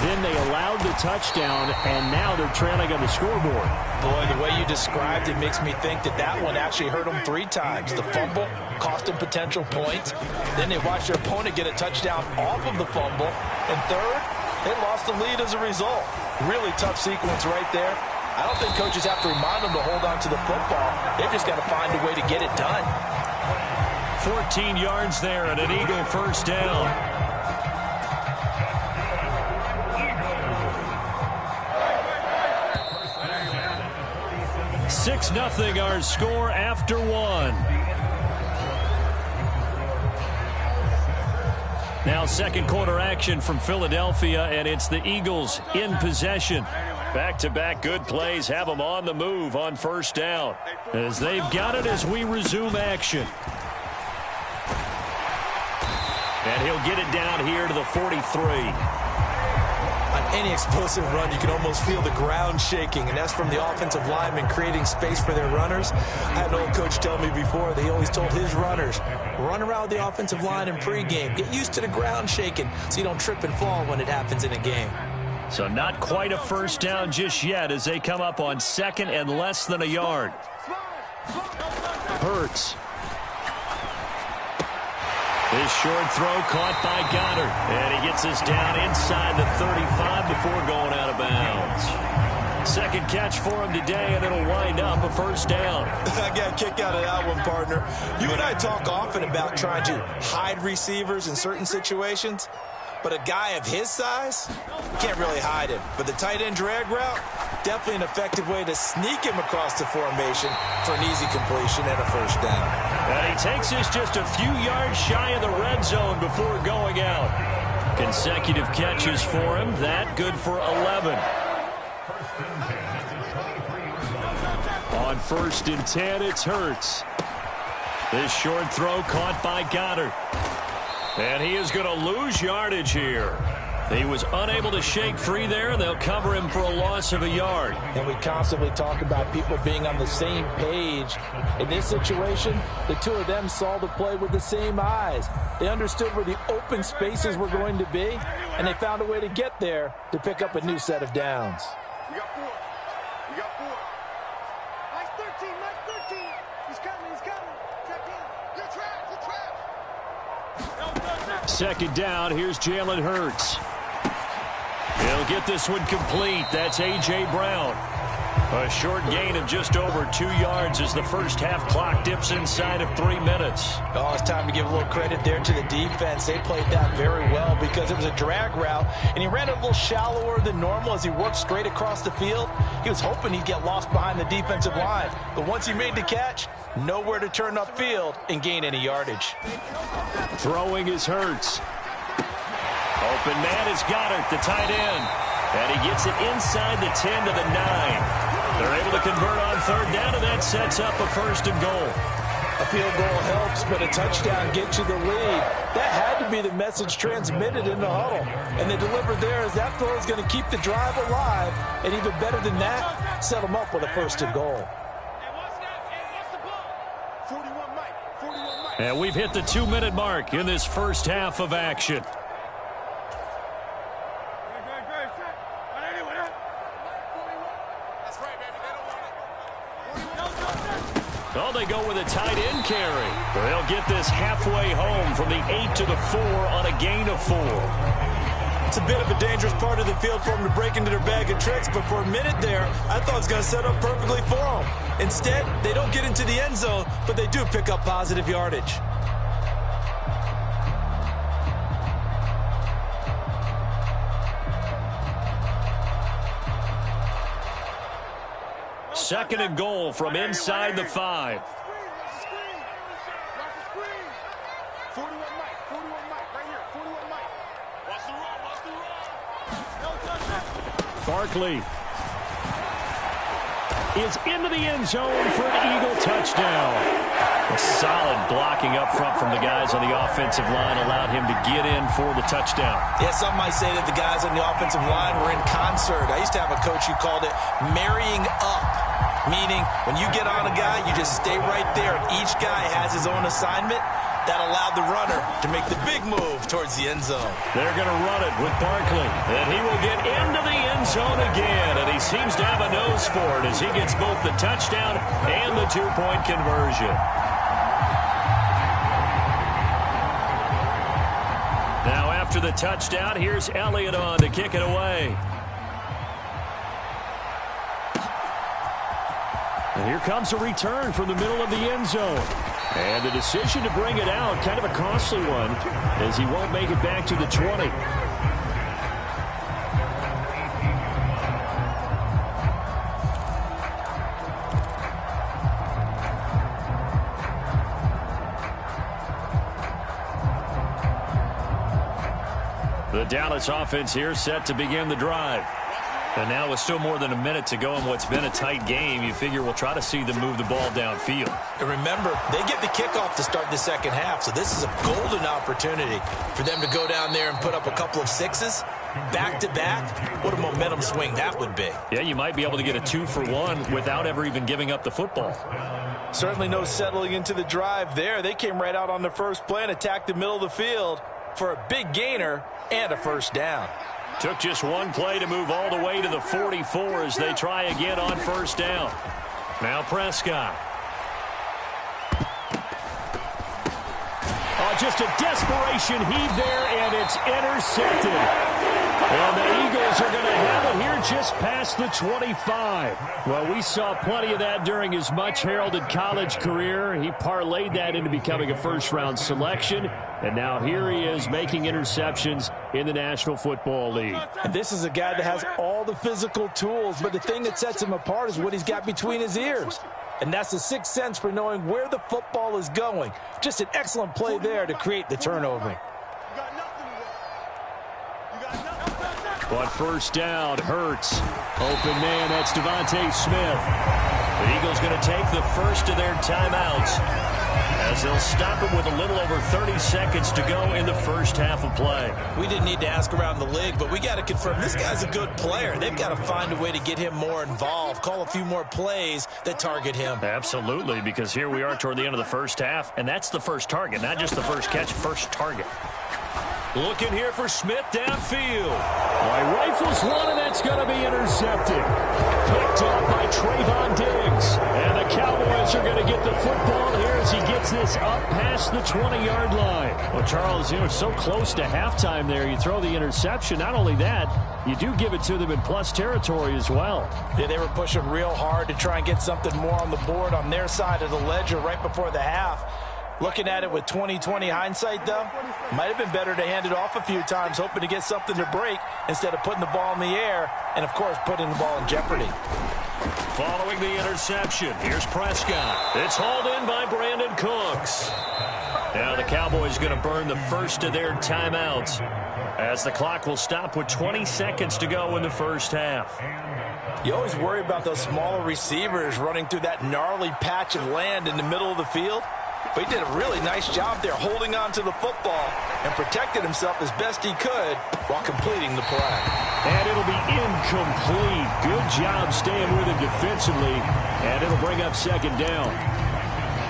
Then they allowed the touchdown, and now they're trailing on the scoreboard. Boy, the way you described it makes me think that one actually hurt them 3 times. The fumble cost them potential points. Then they watched their opponent get a touchdown off of the fumble. And third, they lost the lead as a result. Really tough sequence right there. I don't think coaches have to remind them to hold on to the football. They've just got to find a way to get it done. 14 yards there and an Eagle first down. $6-0 our score after 1. Now second quarter action from Philadelphia, and it's the Eagles in possession. Back-to-back good plays have them on the move on first down as they've got it as we resume action. And he'll get it down here to the 43. On any explosive run, you can almost feel the ground shaking, and that's from the offensive linemen creating space for their runners. I had an old coach tell me before, they always told his runners, run around the offensive line in pregame. Get used to the ground shaking so you don't trip and fall when it happens in a game. So not quite a first down just yet as they come up on second and less than a yard. Hurts. This short throw caught by Goddard. And he gets us down inside the 35 before going out of bounds. Second catch for him today, and it'll wind up a first down. I got a kick out of that one, partner. You and I talk often about trying to hide receivers in certain situations. But a guy of his size, can't really hide him. But the tight end drag route, definitely an effective way to sneak him across the formation for an easy completion and a first down. And he takes us just a few yards shy of the red zone before going out. Consecutive catches for him. That good for 11. On 1st and 10, it's Hurts. This short throw caught by Goddard. And he is going to lose yardage here. He was unable to shake free there. They'll cover him for a loss of a yard. And we constantly talk about people being on the same page. In this situation, the two of them saw the play with the same eyes. They understood where the open spaces were going to be, and they found a way to get there to pick up a new set of downs. We got 4. We got 4. Nice 13. Nice 13. He's coming. He's coming. Check in. You're trapped. You're trapped. Second down, here's Jalen Hurts. He'll get this one complete. That's A.J. Brown. A short gain of just over 2 yards as the first half clock dips inside of 3 minutes. Oh, it's time to give a little credit there to the defense. They played that very well because it was a drag route, and he ran it a little shallower than normal as he worked straight across the field. He was hoping he'd get lost behind the defensive line, but once he made the catch, nowhere to turn upfield and gain any yardage. Throwing is Hurts. Open man is Goddard, the tight end. And he gets it inside the 10 to the 9. They're able to convert on third down, and that sets up a 1st and goal. A field goal helps, but a touchdown gets you the lead. That had to be the message transmitted in the huddle. And they delivered there as that throw is going to keep the drive alive. And even better than that, set them up with a 1st and goal. And we've hit the 2-minute mark in this first half of action. Oh, they go with a tight end carry. They'll get this halfway home from the 8 to the 4 on a gain of 4. It's a bit of a dangerous part of the field for them to break into their bag of tricks, but for a minute there, I thought it was going to set up perfectly for them. Instead, they don't get into the end zone, but they do pick up positive yardage. Second and goal from inside the 5. 41 Mike, right here, 41 Mike. Watch the run. Barkley is into the end zone for an Eagle touchdown. A solid blocking up front from the guys on the offensive line allowed him to get in for the touchdown. Yeah, some might say that the guys on the offensive line were in concert. I used to have a coach who called it marrying up, meaning when you get on a guy, you just stay right there. Each guy has his own assignment. That allowed the runner to make the big move towards the end zone. They're going to run it with Barkley, and he will get into the end zone again, and he seems to have a nose for it as he gets both the touchdown and the two-point conversion. Now after the touchdown, here's Elliott on to kick it away. And here comes a return from the middle of the end zone. And the decision to bring it out, kind of a costly one, as he won't make it back to the 20. The Dallas offense here set to begin the drive. And now with still more than a minute to go in what's been a tight game, you figure we'll try to see them move the ball downfield. And remember, they get the kickoff to start the second half, so this is a golden opportunity for them to go down there and put up a couple of sixes back-to-back. What a momentum swing that would be. Yeah, you might be able to get a 2-for-1 without ever even giving up the football. Certainly no settling into the drive there. They came right out on the first play and attacked the middle of the field for a big gainer and a first down. Took just one play to move all the way to the 44 as they try again on first down. Now Prescott. Oh, just a desperation heave there, and it's intercepted. And the Eagles are going to have it here just past the 25. Well, we saw plenty of that during his much-heralded college career. He parlayed that into becoming a first-round selection. And now here he is making interceptions in the National Football League. And this is a guy that has all the physical tools, but the thing that sets him apart is what he's got between his ears. And that's the sixth sense for knowing where the football is going. Just an excellent play there to create the turnover. But first down, Hurts. Open man, that's Devontae Smith. The Eagles going to take the first of their timeouts as they'll stop it with a little over 30 seconds to go in the first half of play. We didn't need to ask around the league, but we got to confirm this guy's a good player. They've got to find a way to get him more involved, call a few more plays that target him. Absolutely, because here we are toward the end of the first half, and that's the first target, not just the first catch, first target. Looking here for Smith downfield. By rifles one, and that's going to be intercepted. Picked up by Trayvon Diggs. And the Cowboys are going to get the football here as he gets this up past the 20-yard line. Well, Charles, it's so close to halftime there. You throw the interception. Not only that, you do give it to them in plus territory as well. Yeah, they were pushing real hard to try and get something more on the board on their side of the ledger right before the half. Looking at it with 20/20 hindsight, though, might have been better to hand it off a few times, hoping to get something to break instead of putting the ball in the air and, of course, putting the ball in jeopardy. Following the interception, here's Prescott. It's hauled in by Brandon Cooks. Now the Cowboys going to burn the first of their timeouts as the clock will stop with 20 seconds to go in the first half. You always worry about those smaller receivers running through that gnarly patch of land in the middle of the field. But he did a really nice job there holding on to the football and protected himself as best he could while completing the play. And it'll be incomplete. Good job staying with him defensively, and it'll bring up second down.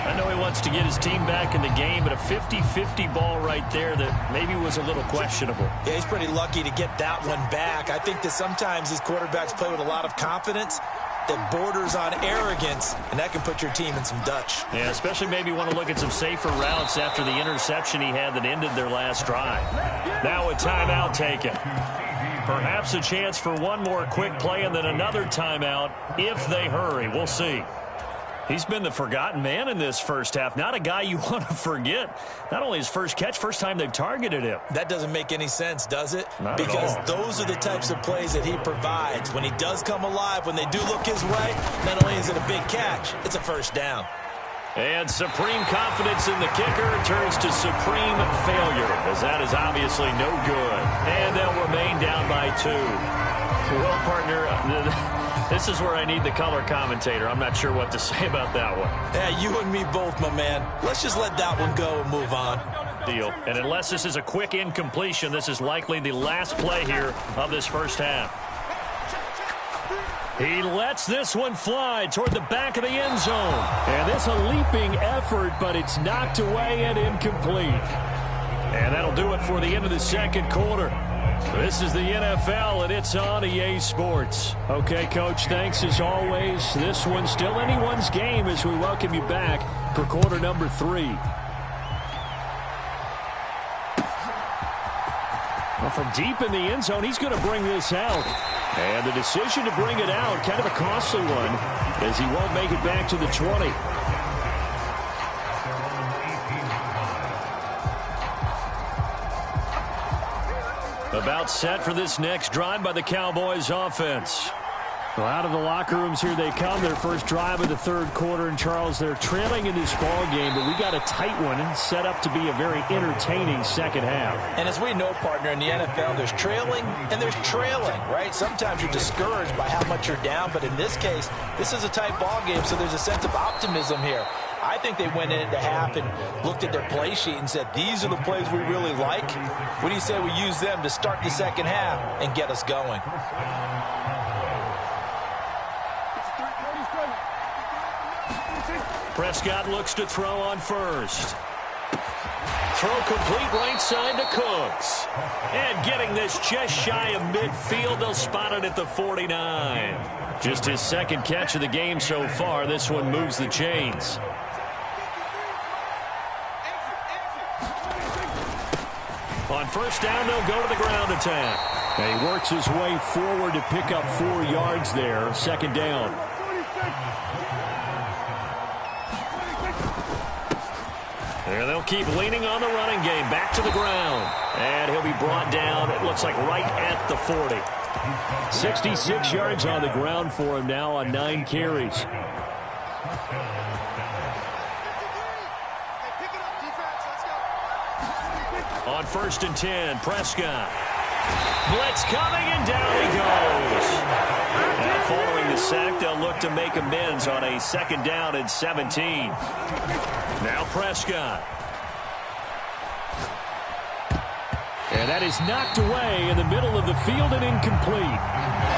I know he wants to get his team back in the game, but a 50-50 ball right there that maybe was a little questionable. Yeah, he's pretty lucky to get that one back. I think that sometimes these quarterbacks play with a lot of confidence. that borders on arrogance, and that can put your team in some Dutch. Yeah, especially maybe want to look at some safer routes after the interception he had that ended their last drive. Now a timeout taken. Perhaps a chance for one more quick play and then another timeout if they hurry. We'll see. He's been the forgotten man in this first half. Not a guy you want to forget. Not only his first catch, first time they've targeted him. That doesn't make any sense, does it? Not because at all. Those are the types of plays that he provides. When he does come alive, when they do look his way, not only is it a big catch, it's a first down. And supreme confidence in the kicker turns to supreme failure, as that is obviously no good. And they'll remain down by 2. Well, partner, this is where I need the color commentator. I'm not sure what to say about that one. Yeah, you and me both, my man. Let's just let that one go and move on. Deal. And unless this is a quick incompletion, this is likely the last play here of this first half. He lets this one fly toward the back of the end zone. And this a leaping effort, but it's knocked away and incomplete. And that'll do it for the end of the second quarter. This is the NFL, and it's on EA Sports. Okay, Coach, thanks as always. This one's still anyone's game as we welcome you back for quarter number 3. Well, from deep in the end zone, he's going to bring this out. And the decision to bring it out, kind of a costly one, as he won't make it back to the 20. About set for this next drive by the Cowboys offense. Well, out of the locker rooms here they come. Their first drive of the third quarter. And, Charles, they're trailing in this ball game, but we got a tight one set up to be a very entertaining second half. And as we know, partner, in the NFL, there's trailing and there's trailing, right? Sometimes you're discouraged by how much you're down, but in this case, this is a tight ball game, so there's a sense of optimism here. I think they went into half and looked at their play sheet and said, these are the plays we really like. What do you say we use them to start the second half and get us going? Prescott looks to throw on first. Throw complete right side to Cooks. And getting this just shy of midfield, they'll spot it at the 49. Just his second catch of the game so far. This one moves the chains. On first down, they'll go to the ground attack. And he works his way forward to pick up 4 yards there. Second down. There they'll keep leaning on the running game. Back to the ground. And he'll be brought down, it looks like, right at the 40. 66 yards on the ground for him now on 9 carries. On first and 10, Prescott. Blitz coming, and down he goes. Now following the sack, they'll look to make amends on a second down and 17. Now Prescott. And that is knocked away in the middle of the field and incomplete.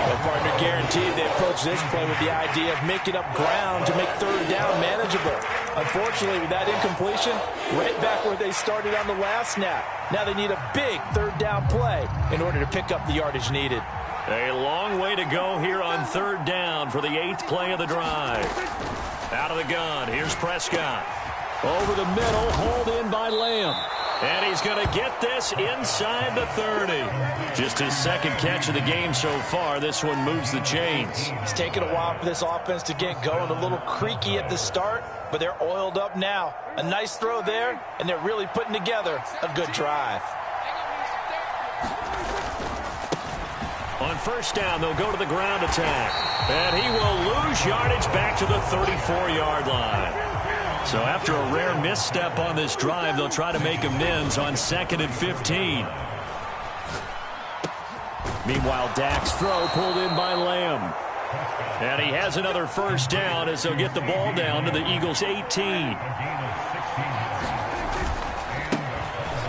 Well, partner, guaranteed they approach this play with the idea of making up ground to make third down manageable. Unfortunately, with that incompletion, right back where they started on the last snap. Now they need a big third down play in order to pick up the yardage needed. A long way to go here on third down for the 8th play of the drive. Out of the gun, here's Prescott. Over the middle, hauled in by Lamb. And he's going to get this inside the 30. Just his second catch of the game so far. This one moves the chains. It's taken a while for this offense to get going. A little creaky at the start, but they're oiled up now. A nice throw there, and they're really putting together a good drive. On first down, they'll go to the ground attack. And he will lose yardage back to the 34-yard line. So after a rare misstep on this drive, they'll try to make amends on 2nd and 15. Meanwhile, Dak's throw pulled in by Lamb. And he has another first down as they'll get the ball down to the Eagles' 18.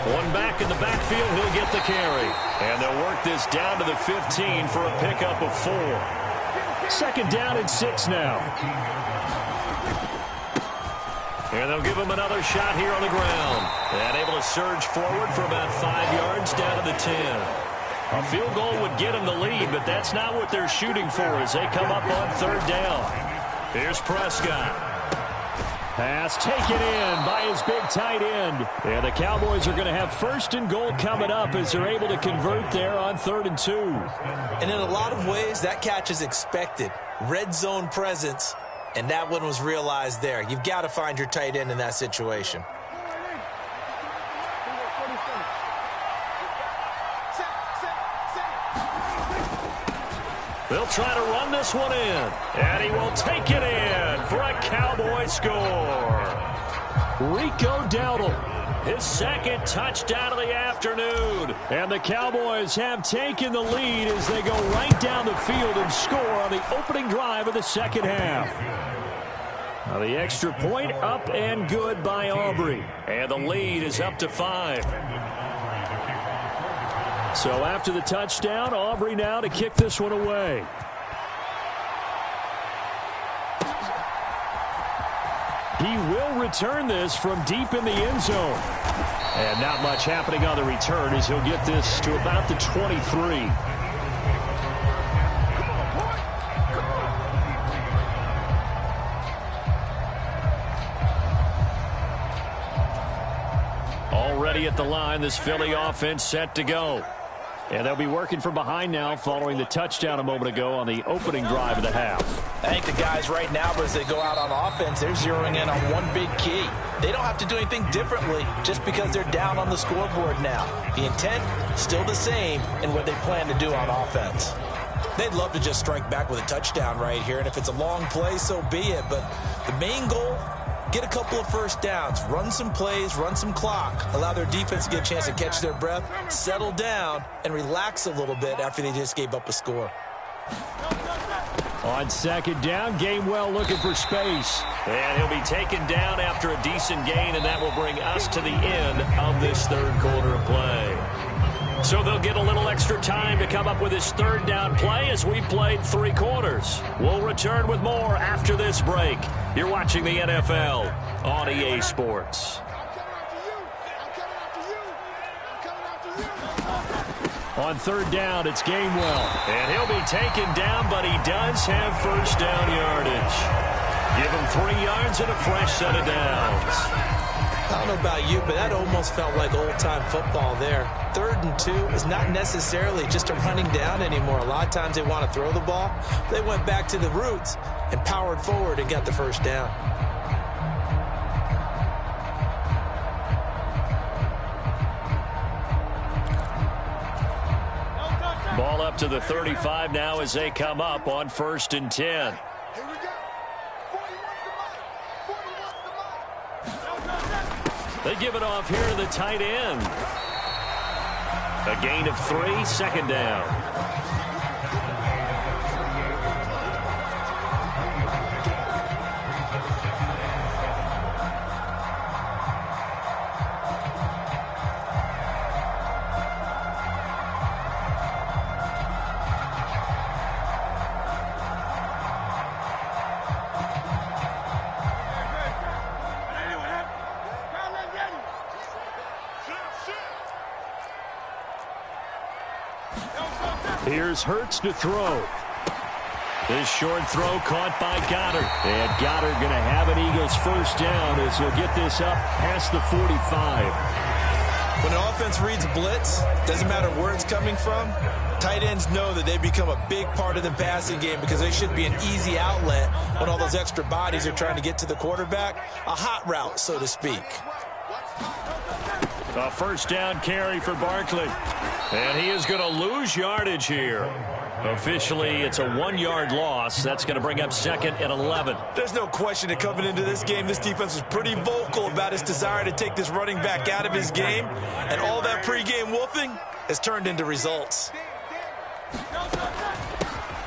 One back in the backfield, he'll get the carry. And they'll work this down to the 15 for a pickup of 4. 2nd down and 6 now. And they'll give him another shot here on the ground. And able to surge forward for about 5 yards down to the 10. A field goal would get them the lead, but that's not what they're shooting for as they come up on third down. Here's Prescott. Pass taken in by his big tight end. And the Cowboys are going to have first and goal coming up as they're able to convert there on 3rd and 2. And in a lot of ways, that catch is expected. Red zone presence, and that one was realized there. You've got to find your tight end in that situation. They'll try to run this one in, and he will take it in for a Cowboy score. Rico Dowdle, his second touchdown of the afternoon. And the Cowboys have taken the lead as they go right down the field and score on the opening drive of the second half. Now the extra point up and good by Aubrey. And the lead is up to 5. So after the touchdown, Aubrey now to kick this one away. He will return this from deep in the end zone. And not much happening on the return as he'll get this to about the 23. Already at the line, this Philly offense set to go. And they'll be working from behind now following the touchdown a moment ago on the opening drive of the half. I think the guys right now, as they go out on offense, they're zeroing in on one big key. They don't have to do anything differently just because they're down on the scoreboard now. The intent, still the same in what they plan to do on offense. They'd love to just strike back with a touchdown right here, and if it's a long play, so be it. But the main goal, get a couple of first downs, run some plays, run some clock, allow their defense to get a chance to catch their breath, settle down, and relax a little bit after they just gave up a score. On second down, Gainwell looking for space. And he'll be taken down after a decent gain, and that will bring us to the end of this third quarter of play. So they'll get a little extra time to come up with his third down play as we've played 3 quarters. We'll return with more after this break. You're watching the NFL on EA Sports. On third down, it's Gainwell. And he'll be taken down, but he does have first down yardage. Give him 3 yards and a fresh set of downs. I don't know about you, but that almost felt like old-time football there. 3rd and 2 is not necessarily just a running down anymore. A lot of times they want to throw the ball. They went back to the roots and powered forward and got the first down. Ball up to the 35 now as they come up on 1st and 10. They give it off here to the tight end. A gain of 3, second down. Here's Hurts to throw. This short throw caught by Goddard. And Goddard going to have an Eagles first down as he'll get this up past the 45. When an offense reads blitz, doesn't matter where it's coming from, tight ends know that they become a big part of the passing game because they should be an easy outlet when all those extra bodies are trying to get to the quarterback. A hot route, so to speak. A first down carry for Barkley. And he is going to lose yardage here. Officially, it's a 1-yard loss. That's going to bring up 2nd and 11. There's no question that coming into this game, this defense was pretty vocal about its desire to take this running back out of his game. And all that pregame wolfing has turned into results.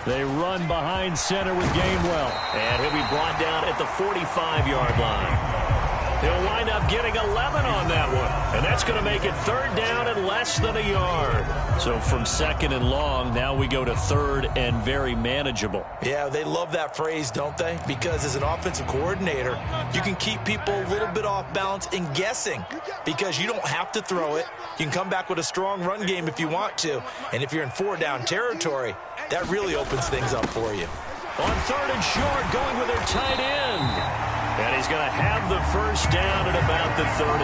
They run behind center with Gainwell. And he'll be brought down at the 45-yard line. He'll wind up getting 11 on that one. And that's going to make it third down and less than a yard. So from second and long, now we go to third and very manageable. Yeah, they love that phrase, don't they? Because as an offensive coordinator, you can keep people a little bit off balance and guessing because you don't have to throw it. You can come back with a strong run game if you want to. And if you're in four-down territory, that really opens things up for you. On third and short, going with their tight end. And he's going to have the first down at about the 38.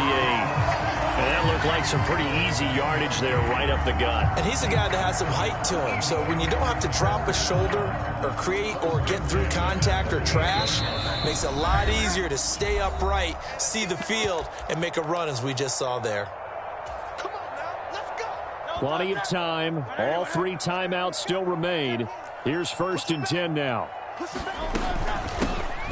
And that looked like some pretty easy yardage there right up the gut. And he's a guy that has some height to him. So when you don't have to drop a shoulder or create or get through contact or trash, makes it a lot easier to stay upright, see the field, and make a run as we just saw there. Come on now, let's go. Plenty of time. All three timeouts still remain. Here's first and 10 now.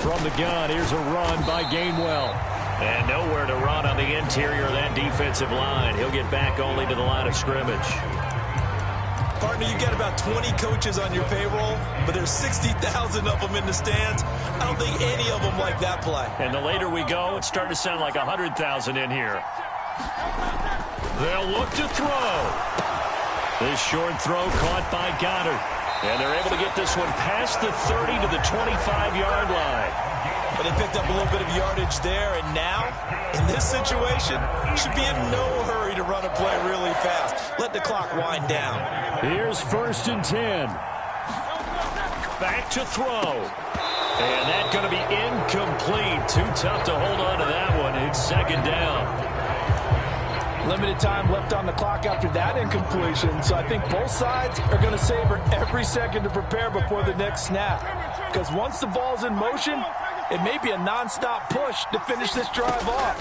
From the gun, here's a run by Gainwell. And nowhere to run on the interior of that defensive line. He'll get back only to the line of scrimmage. Partner, you got about 20 coaches on your payroll, but there's 60,000 of them in the stands. I don't think any of them like that play. And the later we go, it's starting to sound like 100,000 in here. They'll look to throw. This short throw caught by Goddard. And they're able to get this one past the 30 to the 25-yard line. But they picked up a little bit of yardage there, and now, in this situation, should be in no hurry to run a play really fast. Let the clock wind down. Here's first and 10. Back to throw. And that's going to be incomplete. Too tough to hold on to that one. It's second down. Limited time left on the clock after that incompletion, so I think both sides are going to savor every second to prepare before the next snap. Because once the ball's in motion, it may be a non-stop push to finish this drive off.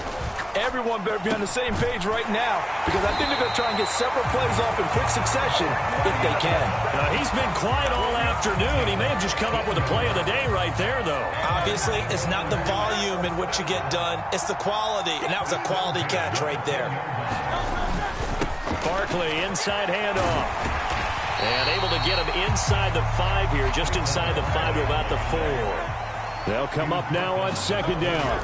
Everyone better be on the same page right now, because I think they're going to try and get several plays off in quick succession if they can. He's been quiet all afternoon. He may have just come up with a play of the day right there, though. Obviously, it's not the volume in which you get done. It's the quality, and that was a quality catch right there. Barkley, inside handoff. And able to get him inside the 5 here, just inside the 5 to about the 4. They'll come up now on second down.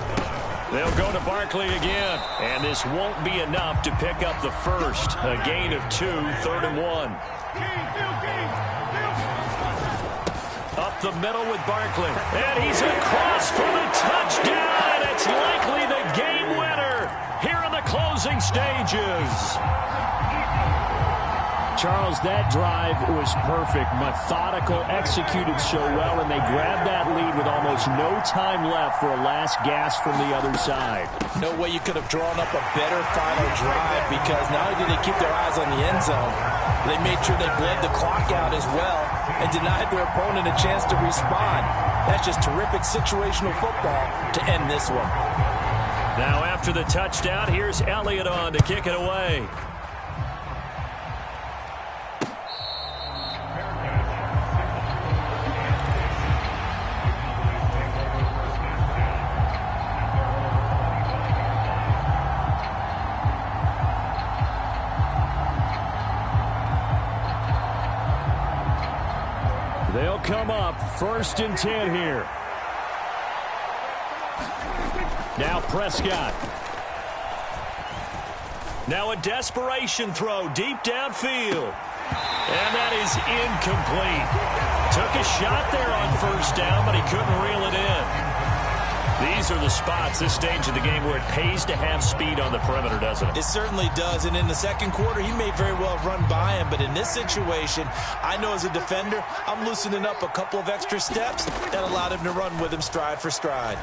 They'll go to Barkley again. And this won't be enough to pick up the first. A gain of 2, third and 1. Up the middle with Barkley. And he's across for the touchdown. And it's likely the game winner here in the closing stages. Charles, that drive was perfect. Methodical, executed so well, and they grabbed that lead with almost no time left for a last gasp from the other side. No way you could have drawn up a better final drive, because not only did they keep their eyes on the end zone, they made sure they bled the clock out as well and denied their opponent a chance to respond. That's just terrific situational football to end this one. Now after the touchdown, here's Elliott on to kick it away. They'll come up first and 10 here. Now Prescott. Now a desperation throw deep downfield. And that is incomplete. Took a shot there on first down, but he couldn't reel it in. These are the spots, this stage of the game, where it pays to have speed on the perimeter, doesn't it? It certainly does, and in the second quarter, he may very well have run by him, but in this situation, I know as a defender, I'm loosening up a couple of extra steps that allowed him to run with him stride for stride.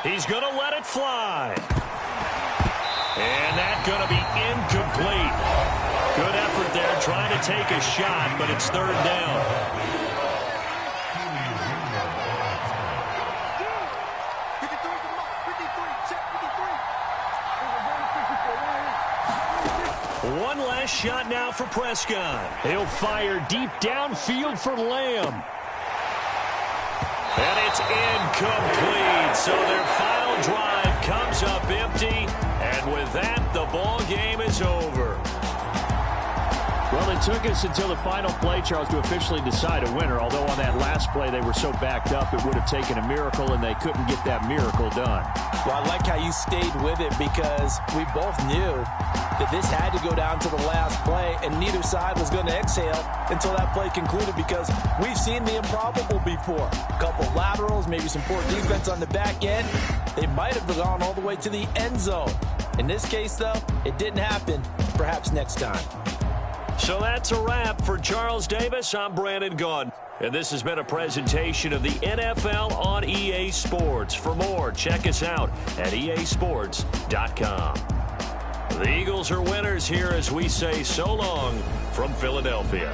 He's going to let it fly. And that's going to be incomplete. Good effort there, trying to take a shot, but it's third down. One last shot now for Prescott. He'll fire deep downfield for Lamb. And it's incomplete. So their final drive comes up empty. And with that, the ball game is over. Well, it took us until the final play, Charles, to officially decide a winner, although on that last play they were so backed up it would have taken a miracle, and they couldn't get that miracle done. Well, I like how you stayed with it because we both knew that this had to go down to the last play, and neither side was going to exhale until that play concluded because we've seen the improbable before. A couple laterals, maybe some poor defense on the back end. They might have gone all the way to the end zone. In this case, though, it didn't happen. Perhaps next time. So that's a wrap for Charles Davis. I'm Brandon Gaudin. And this has been a presentation of the NFL on EA Sports. For more, check us out at easports.com. The Eagles are winners here as we say so long from Philadelphia.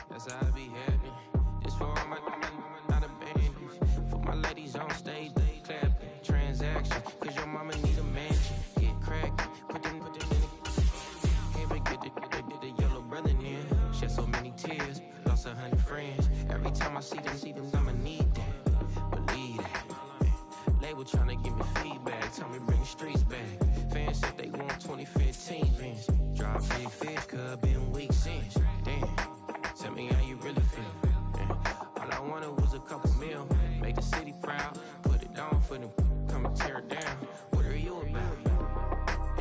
That's how I be heading. Just for all my not abandoned. For my ladies on stage, they clapping. Transaction, cause your mama need a mansion. Get cracked, put them in the can't forget the yellow brother near. Shed so many tears, lost 100 friends. Every time I see them, I'ma need that. Believe that. Label tryna give me feedback, tell me bring the streets back. Fans said they want 2015 Vince. Drop big fish, cuz been weak since. Damn. Tell me how you really feel. Yeah. All I wanted was a couple mil. Make the city proud. Put it on for them. Come and tear it down. What are you about?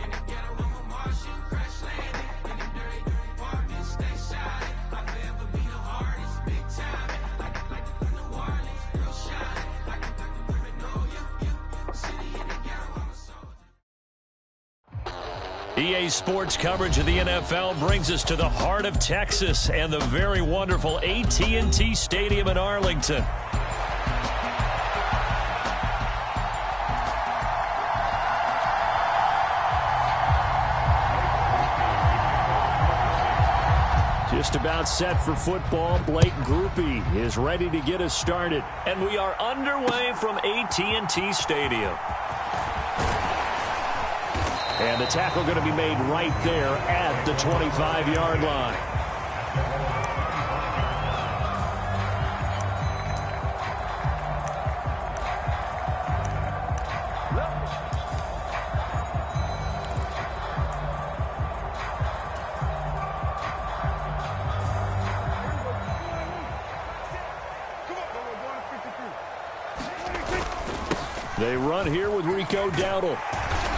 In the ghetto, I'm a Martian. Crash landing. In the dirty apartment. Stay shining. I'll forever be the hardest. Big time. Like the New Orleans. Real shining. Like the women know you. City in the ghetto, I'm a soldier. EA Sports coverage of the NFL brings us to the heart of Texas and the very wonderful AT&T Stadium in Arlington. Just about set for football. Blake Groupie is ready to get us started. And we are underway from AT&T Stadium. And the tackle going to be made right there at the 25-yard line. They run here with Rico Dowdle.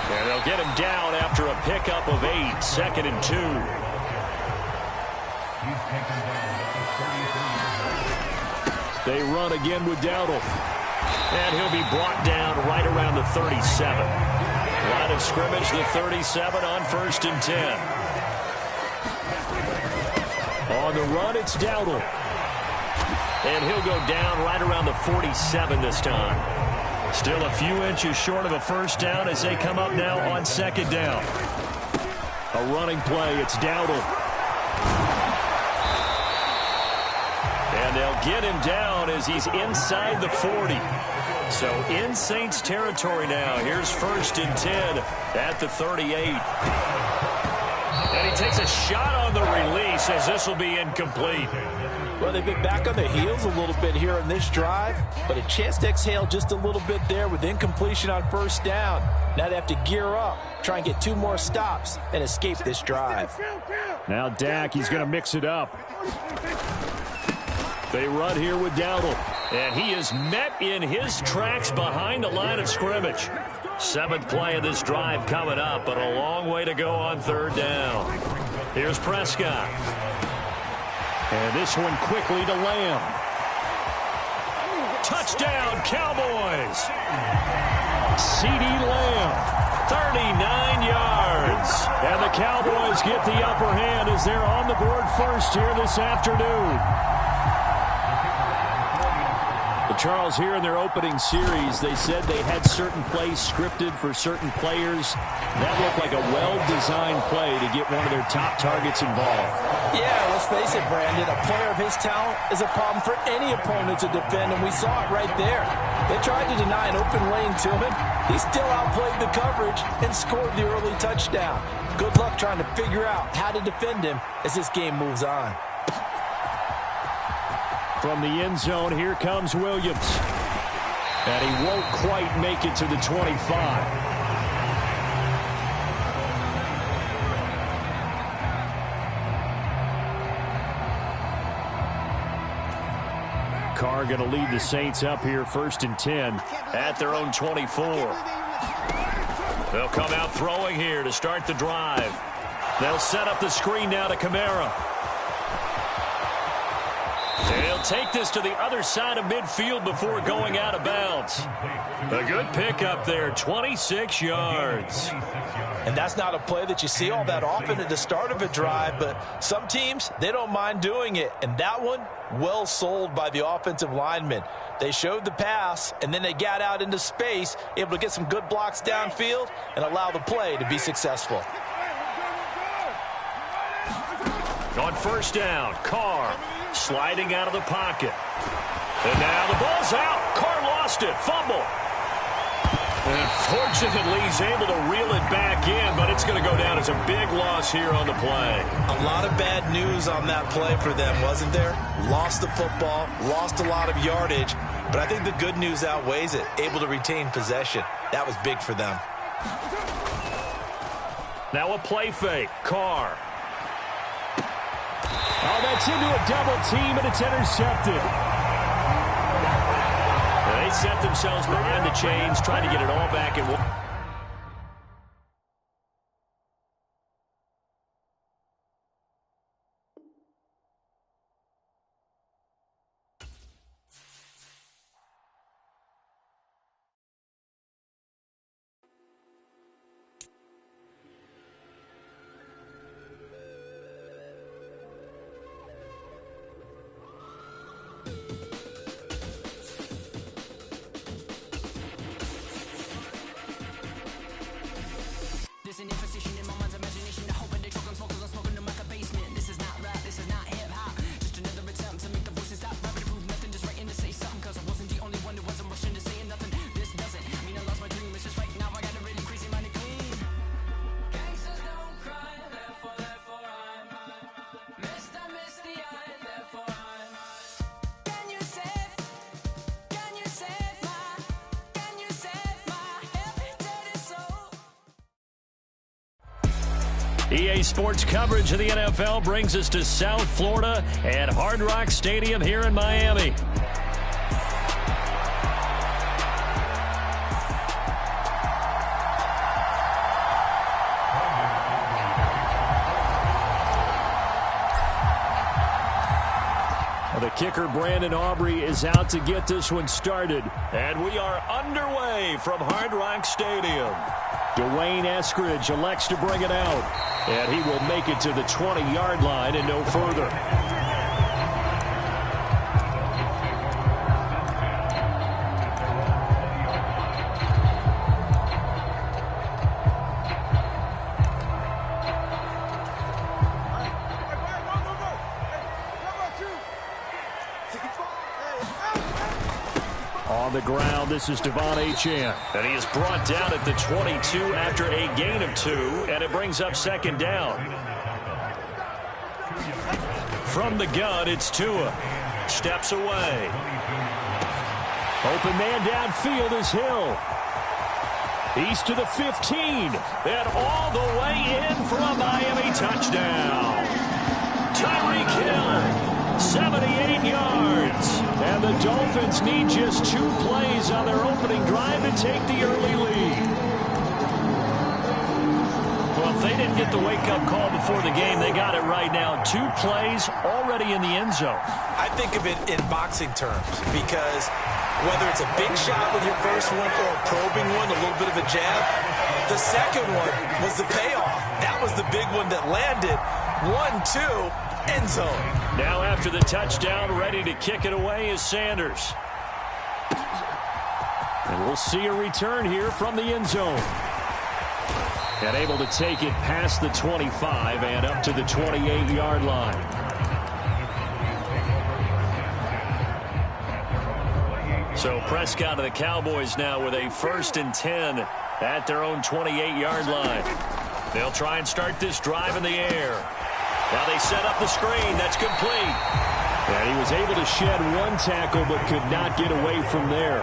And they'll get him down after a pickup of 8, 2nd and 2. They run again with Dowdle. And he'll be brought down right around the 37. Line of scrimmage, the 37 on 1st and 10. On the run, it's Dowdle. And he'll go down right around the 47 this time. Still a few inches short of a first down as they come up now on 2nd down. A running play, it's Dowdle. And they'll get him down as he's inside the 40. So in Saints territory now. Here's 1st and 10 at the 38. And he takes a shot on the release as this will be incomplete. Well, they've been back on their heels a little bit here in this drive, but a chance to exhale just a little bit there with incompletion on 1st down. Now they have to gear up, try and get 2 more stops, and escape this drive. Now Dak, he's going to mix it up. They run here with Dowdle. And he is met in his tracks behind the line of scrimmage. 7th play of this drive coming up, but a long way to go on 3rd down. Here's Prescott. And this one quickly to Lamb. Touchdown, Cowboys. CeeDee Lamb, 39 yards. And the Cowboys get the upper hand as they're on the board first here this afternoon. The Charles, here in their opening series, they said they had certain plays scripted for certain players. That looked like a well-designed play to get one of their top targets involved. Yeah, let's face it, Brandon. A player of his talent is a problem for any opponent to defend, and we saw it right there. They tried to deny an open lane to him. He still outplayed the coverage and scored the early touchdown. Good luck trying to figure out how to defend him as this game moves on. From the end zone, here comes Williams. And he won't quite make it to the 25. Carr going to lead the Saints up here 1st and 10 at their own 24. They'll come out throwing here to start the drive. They'll set up the screen now to Kamara. They'll take this to the other side of midfield before going out of bounds. A good pickup there, 26 yards. And that's not a play that you see all that often at the start of a drive, but some teams, they don't mind doing it. And that one, well sold by the offensive linemen. They showed the pass, and then they got out into space, able to get some good blocks downfield and allow the play to be successful. On 1st down, Carr sliding out of the pocket. And now the ball's out. Carr lost it. Fumble. And fortunately, he's able to reel it back in, but it's going to go down as a big loss here on the play. A lot of bad news on that play for them, wasn't there? Lost the football, lost a lot of yardage, but I think the good news outweighs it. Able to retain possession. That was big for them. Now a play fake. Carr. Oh, that's into a double team, and it's intercepted. They set themselves behind the chains, trying to get it all back in one. There's an imposition in my mind's imagination. I hope they choke on smoke 'cause I'm smoking them like a basement. This is not rap, this is not hip-hop. Just another attempt to make the voices stop. Rapping to prove nothing, just writing to say something. 'Cause I wasn't the only one that wasn't rushing to saying nothing. This doesn't mean I lost my dream. It's just right now I got a really crazy mind to clean. Gangsters don't cry, therefore I'm missed, I miss the eye, therefore I'm. Can you save my every dirty soul? EA Sports coverage of the NFL brings us to South Florida at Hard Rock Stadium here in Miami. The kicker, Brandon Aubrey, is out to get this one started. And we are underway from Hard Rock Stadium. Dwayne Eskridge elects to bring it out. And he will make it to the 20-yard line and no further. On the ground, this is Devon Achane. And he is brought down at the 22 after a gain of 2, and it brings up 2nd down. From the gun, it's Tua. Steps away. Open man downfield is Hill. He's to the 15, and all the way in for a Miami touchdown. Tyreek Hill, 78 yards. And the Dolphins need just 2 plays on their opening drive to take the early lead. Well, if they didn't get the wake-up call before the game, they got it right now. 2 plays already in the end zone. I think of it in boxing terms because whether it's a big shot with your first one or a probing one, a little bit of a jab, the second one was the payoff. That was the big one that landed. 1-2, end zone. Now after the touchdown, ready to kick it away is Sanders. And we'll see a return here from the end zone. And able to take it past the 25 and up to the 28-yard line. So Prescott and the Cowboys now with a 1st and 10 at their own 28-yard line. They'll try and start this drive in the air. Now they set up the screen. That's complete. And he was able to shed one tackle but could not get away from there.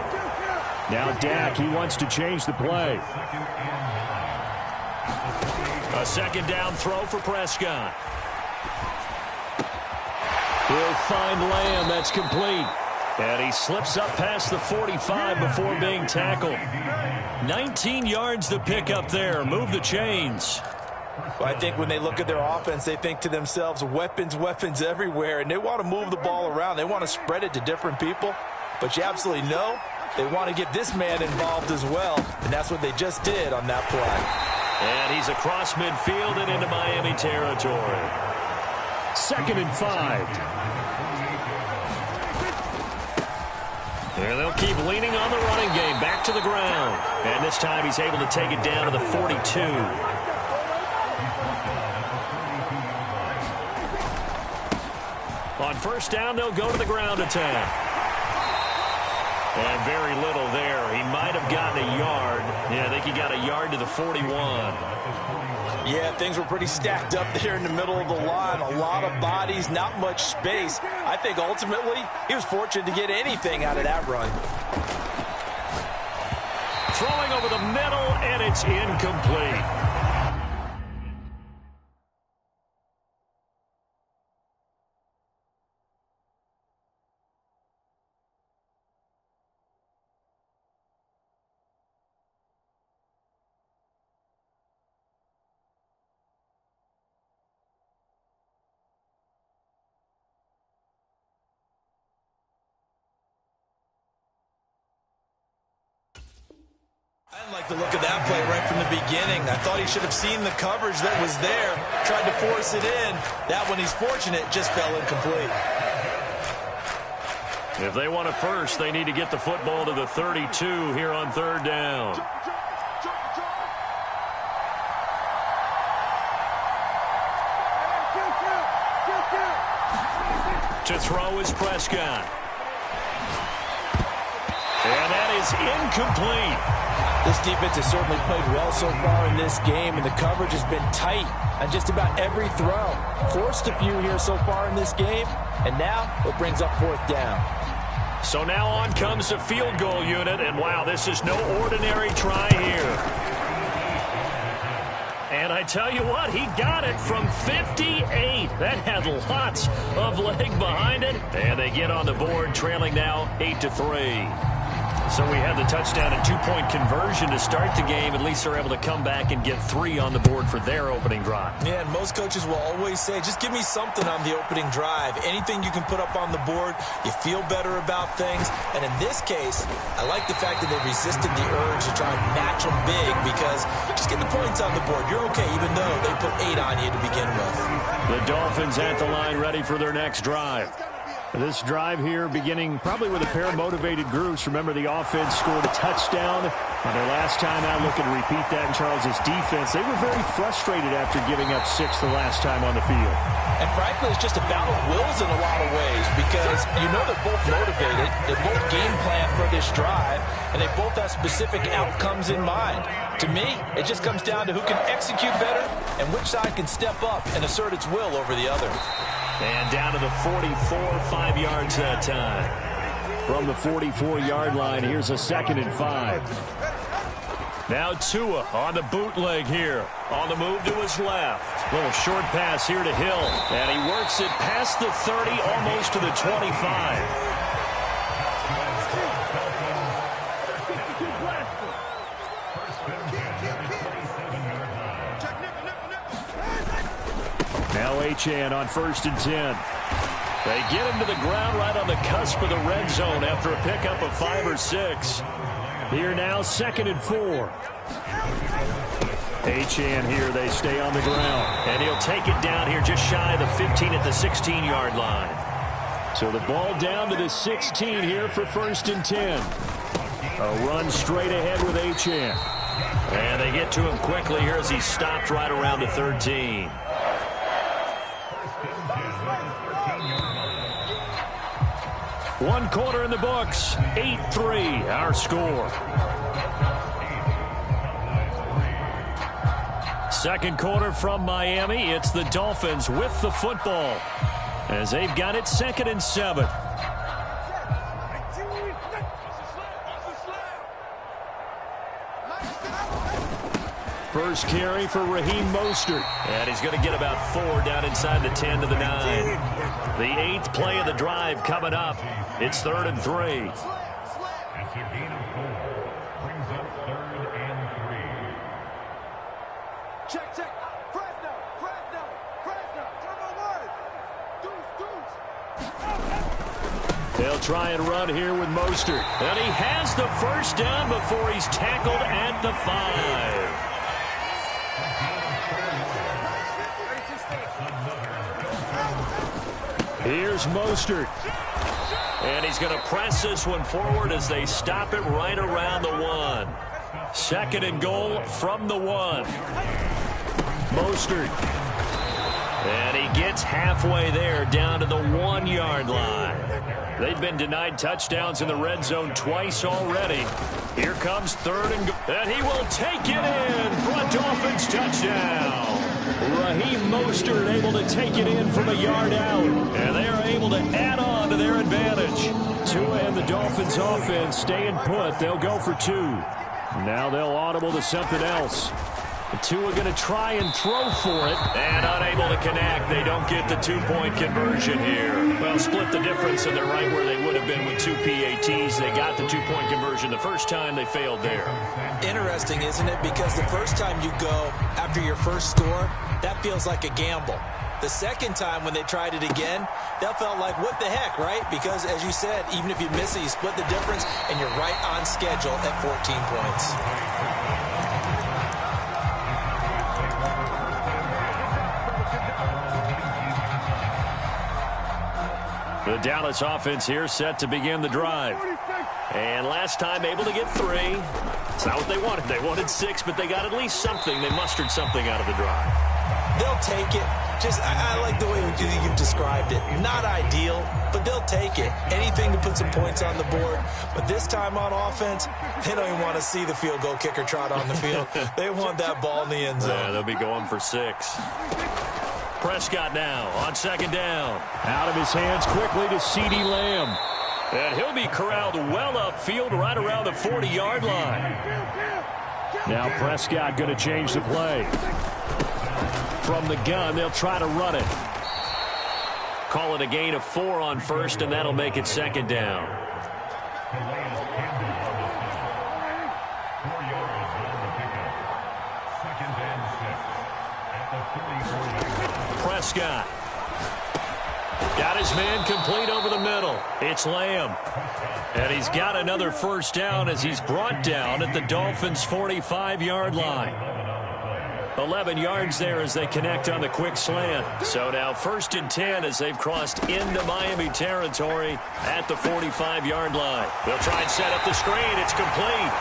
Now Dak, he wants to change the play. A 2nd down throw for Prescott. He'll find Lamb. That's complete. And he slips up past the 45 before being tackled. 19 yards to pick up there. Move the chains. Well, I think when they look at their offense, they think to themselves, weapons, weapons everywhere, and they want to move the ball around. They want to spread it to different people. But you absolutely know they want to get this man involved as well, and that's what they just did on that play. And he's across midfield and into Miami territory. 2nd and 5. And they'll keep leaning on the running game. Back to the ground. And this time he's able to take it down to the 42. On 1st down, they'll go to the ground attack. And very little there. He might have gotten a yard. Yeah, I think he got a yard to the 41. Yeah, things were pretty stacked up there in the middle of the line. A lot of bodies, not much space. I think ultimately he was fortunate to get anything out of that run. Throwing over the middle, and it's incomplete. I didn't like the look of that play right from the beginning. I thought he should have seen the coverage that was there, tried to force it in. That one, he's fortunate, just fell incomplete. If they want a first, they need to get the football to the 32 here on 3rd down. To throw is Prescott. And that is incomplete. This defense has certainly played well so far in this game, and the coverage has been tight on just about every throw. Forced a few here so far in this game, and now it brings up 4th down. So now on comes the field goal unit, and wow, this is no ordinary try here. And I tell you what, he got it from 58. That had lots of leg behind it, and they get on the board, trailing now 8-3. So we had the touchdown and 2-point conversion to start the game. At least they're able to come back and get 3 on the board for their opening drive. Yeah, and most coaches will always say, just give me something on the opening drive. Anything you can put up on the board, you feel better about things. And in this case, I like the fact that they resisted the urge to try and match them big, because just get the points on the board. You're okay, even though they put 8 on you to begin with. The Dolphins at the line, ready for their next drive. This drive here beginning probably with a pair of motivated groups. Remember, the offense scored a touchdown on their last time out. Looking to repeat that in Charles' defense. They were very frustrated after giving up 6 the last time on the field. And frankly, it's just a battle of wills in a lot of ways, because you know they're both motivated. They both game plan for this drive, and they both have specific outcomes in mind. To me, it just comes down to who can execute better and which side can step up and assert its will over the other. And down to the 44, 5 yards that time. From the 44-yard line, here's a 2nd and 5. Now Tua on the bootleg here. On the move to his left. Little short pass here to Hill. And he works it past the 30, almost to the 25. Now Achane on 1st and 10. They get him to the ground right on the cusp of the red zone after a pickup of 5 or 6. Here now, 2nd and 4. Achane here, they stay on the ground. And he'll take it down here just shy of the 15 at the 16-yard line. So the ball down to the 16 here for 1st and 10. A run straight ahead with Achane. And they get to him quickly here as he's stopped right around the 13. One quarter in the books. 8-3, our score. Second quarter from Miami. It's the Dolphins with the football as they've got it 2nd and 7. First carry for Raheem Mostert. And he's going to get about 4 down inside the 10 to the 9. The 8th play of the drive coming up. It's 3rd and 3. Check. Fresno. Deuce. They'll try and run here with Mostert. And he has the first down before he's tackled at the 5. Here's Mostert. And he's going to press this one forward as they stop it right around the 1. 2nd and goal from the 1. Mostert. And he gets halfway there down to the 1-yard line. They've been denied touchdowns in the red zone twice already. Here comes 3rd and goal. And he will take it in for a Dolphins touchdown. Raheem Mostert able to take it in from a yard out. And they are able to add on to their advantage. Tua and the Dolphins offense staying put. They'll go for 2. Now they'll audible to something else. Tua going to try and throw for it. And unable to connect. They don't get the 2-point conversion here. Well, split the difference, and they're right where they would have been with 2 PATs. They got the 2-point conversion the first time. They failed there. Interesting, isn't it? Because the first time you go after your first score, that feels like a gamble. The second time when they tried it again, that felt like, what the heck, right? Because, as you said, even if you miss it, you split the difference, and you're right on schedule at 14 points. The Dallas offense here set to begin the drive. And last time able to get 3. It's not what they wanted. They wanted 6, but they got at least something. They mustered something out of the drive. They'll take it. I like the way you've described it. Not ideal, but they'll take it. Anything to put some points on the board. But this time on offense, they don't even want to see the field goal kicker trot on the field. They want that ball in the end zone. Yeah, they'll be going for 6. Prescott now on 2nd down. Out of his hands quickly to CeeDee Lamb. And he'll be corralled well upfield right around the 40-yard line. Now Prescott going to change the play. From the gun, they'll try to run it. Call it a gain of 4 on 1st, and that'll make it 2nd down. Prescott. Got his man complete over the middle. It's Lamb. And he's got another first down as he's brought down at the Dolphins' 45-yard line. 11 yards there as they connect on the quick slant. So now 1st and 10 as they've crossed into Miami territory at the 45-yard line. They'll try and set up the screen. It's complete.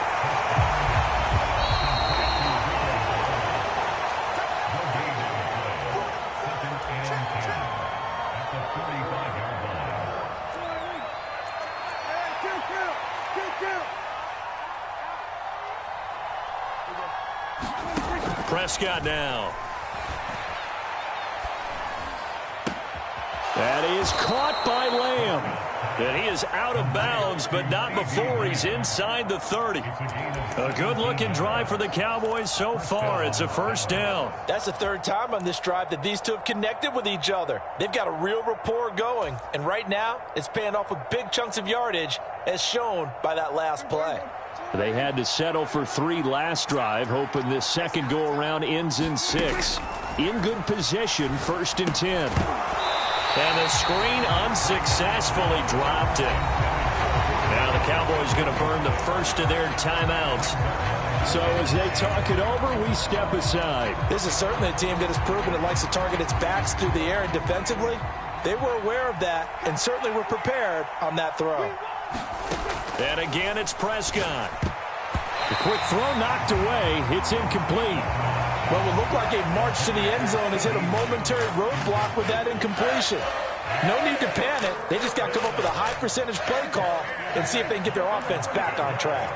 Prescott now. That is caught by Lamb. And he is out of bounds, but not before he's inside the 30. A good-looking drive for the Cowboys so far. It's a first down. That's the 3rd time on this drive that these two have connected with each other. They've got a real rapport going. And right now, it's paying off with big chunks of yardage, as shown by that last play. They had to settle for 3 last drive, hoping this second go-around ends in 6. In good position, 1st and 10. And the screen unsuccessfully dropped it. Now the Cowboys going to burn the first of their timeouts. So as they talk it over, we step aside. This is certainly a team that has proven it likes to target its backs through the air, and defensively, they were aware of that and certainly were prepared on that throw. And again, it's Prescott. The quick throw knocked away. It's incomplete. What would look like a march to the end zone has hit a momentary roadblock with that incompletion. No need to panic. They just got to come up with a high percentage play call and see if they can get their offense back on track.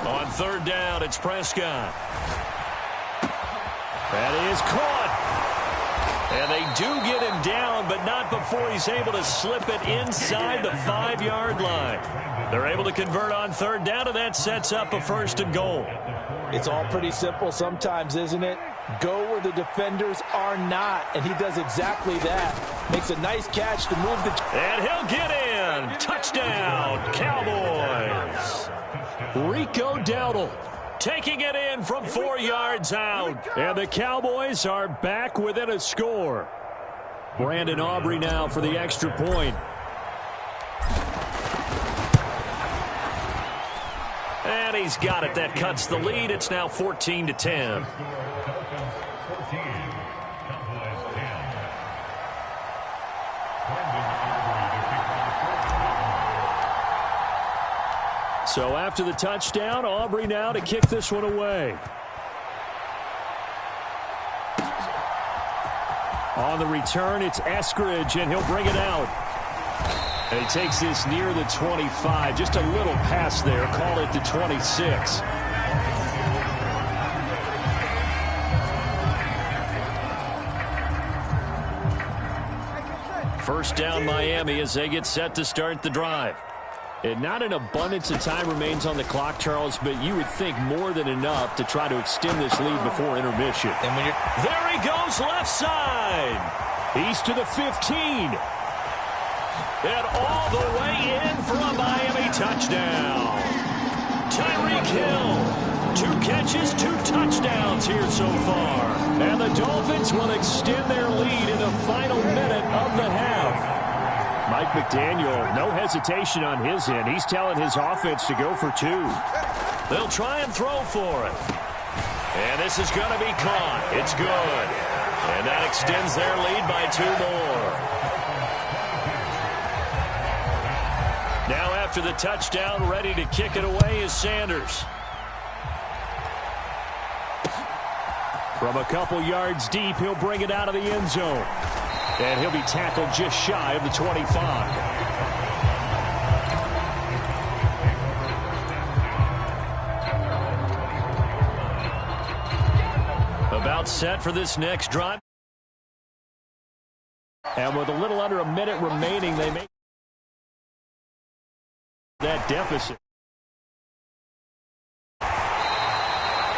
On third down, it's Prescott. That is caught. And they do get him down, but not before he's able to slip it inside the 5-yard line. They're able to convert on third down, and that sets up a 1st and goal. It's all pretty simple sometimes, isn't it? Go where the defenders are not, and he does exactly that. Makes a nice catch to move the... And he'll get in. Touchdown, Cowboys. Rico Dowdle taking it in from 4 yards out. And the Cowboys are back within a score. Brandon Aubrey now for the extra point. And he's got it. That cuts the lead. It's now 14-10. So after the touchdown, Aubrey now to kick this one away. On the return, it's Eskridge, and he'll bring it out. And he takes this near the 25. Just a little pass there. Call it the 26. First down, Miami, as they get set to start the drive. And not an abundance of time remains on the clock, Charles, but you would think more than enough to try to extend this lead before intermission. And when there he goes, left side. He's to the 15. And all the way in for a Miami touchdown. Tyreek Hill, 2 catches, 2 touchdowns here so far. And the Dolphins will extend their lead in the final minute of the half. Mike McDaniel, no hesitation on his end. He's telling his offense to go for 2. They'll try and throw for it. And this is going to be caught. It's good. And that extends their lead by 2 more. Now after the touchdown, ready to kick it away is Sanders. From a couple yards deep, he'll bring it out of the end zone. And he'll be tackled just shy of the 25. About set for this next drive. And with a little under a minute remaining, they make that deficit.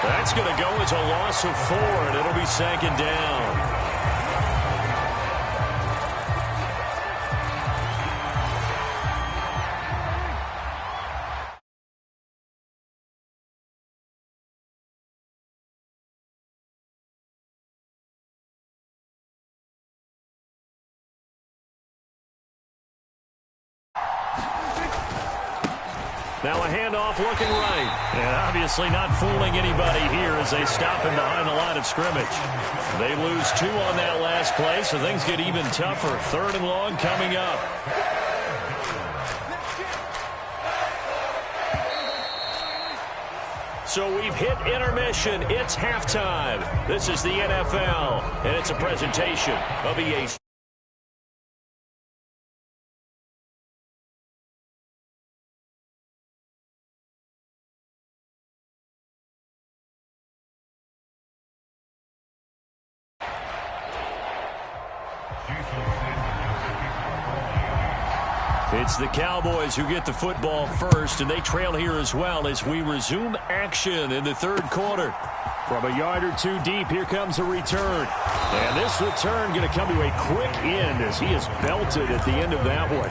That's going to go as a loss of 4, and it'll be 2nd down. Now a handoff looking right. And obviously not fooling anybody here as they stop him behind the line of scrimmage. They lose 2 on that last play, so things get even tougher. 3rd and long coming up. So we've hit intermission. It's halftime. This is the NFL, and it's a presentation of EA. It's the Cowboys who get the football first, and they trail here as well as we resume action in the 3rd quarter. From a yard or 2 deep, here comes a return. And this return going to come to a quick end as he is belted at the end of that one.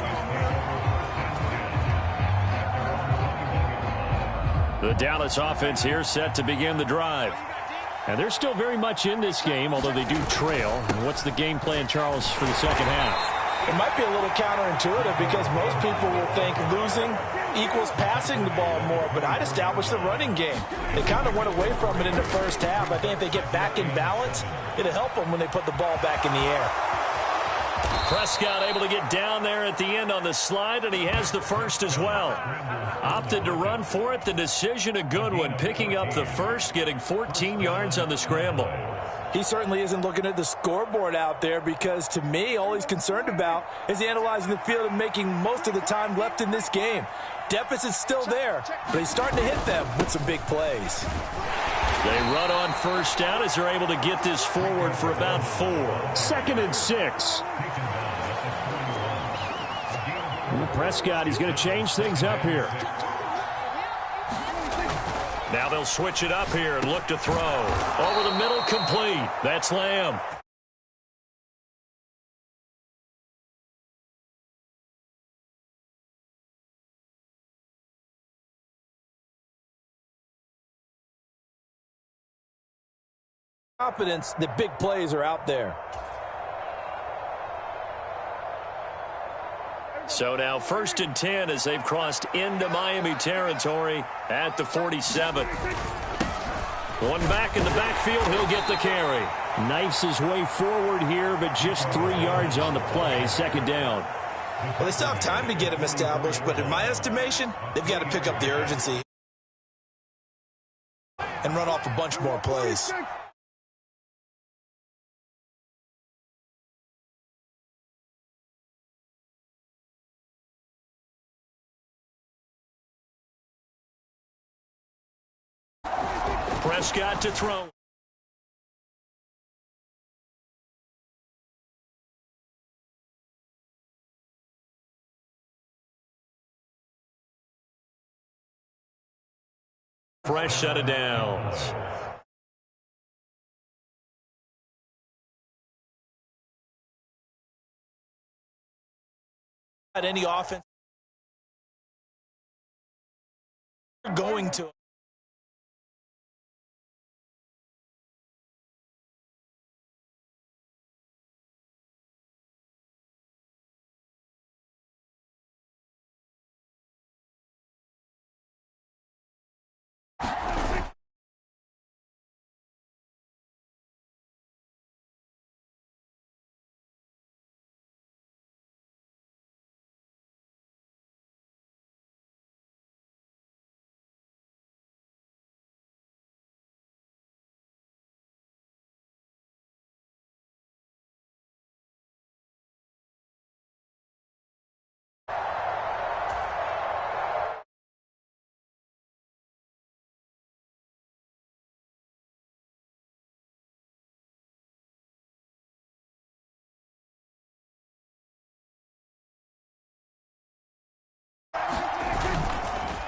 The Dallas offense here set to begin the drive. And they're still very much in this game, although they do trail. And what's the game plan, Charles, for the second half? It might be a little counterintuitive because most people will think losing equals passing the ball more, but I'd establish the running game. They kind of went away from it in the first half. I think if they get back in balance, it'll help them when they put the ball back in the air. Prescott able to get down there at the end on the slide, and he has the first as well. Opted to run for it. The decision a good one. Picking up the first, getting 14 yards on the scramble. He certainly isn't looking at the scoreboard out there because, to me, all he's concerned about is analyzing the field and making most of the time left in this game. Deficit's still there, but he's starting to hit them with some big plays. They run on first down as they're able to get this forward for about 4. 2nd and 6. Prescott, he's going to change things up here. Now they'll switch it up here and look to throw. Over the middle, complete. That's Lamb. Confidence that big plays are out there. So now 1st and 10 as they've crossed into Miami territory at the 47. One back in the backfield, he'll get the carry. Knifes his way forward here, but just 3 yards on the play. 2nd down. Well, they still have time to get him established, but in my estimation, they've got to pick up the urgency and run off a bunch more plays. Prescott to throw. Fresh set of downs. At any offense, going to.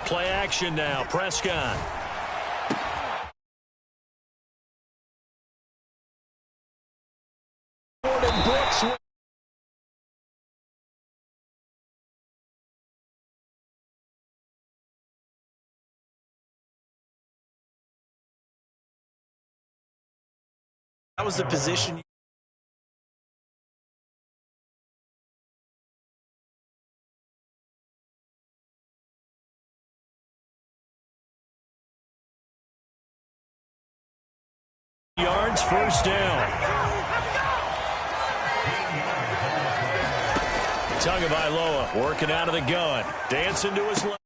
Play action now. Prescott. That was the position. Yards, 1st down. Tagovailoa working out of the gun. Dancing to his left.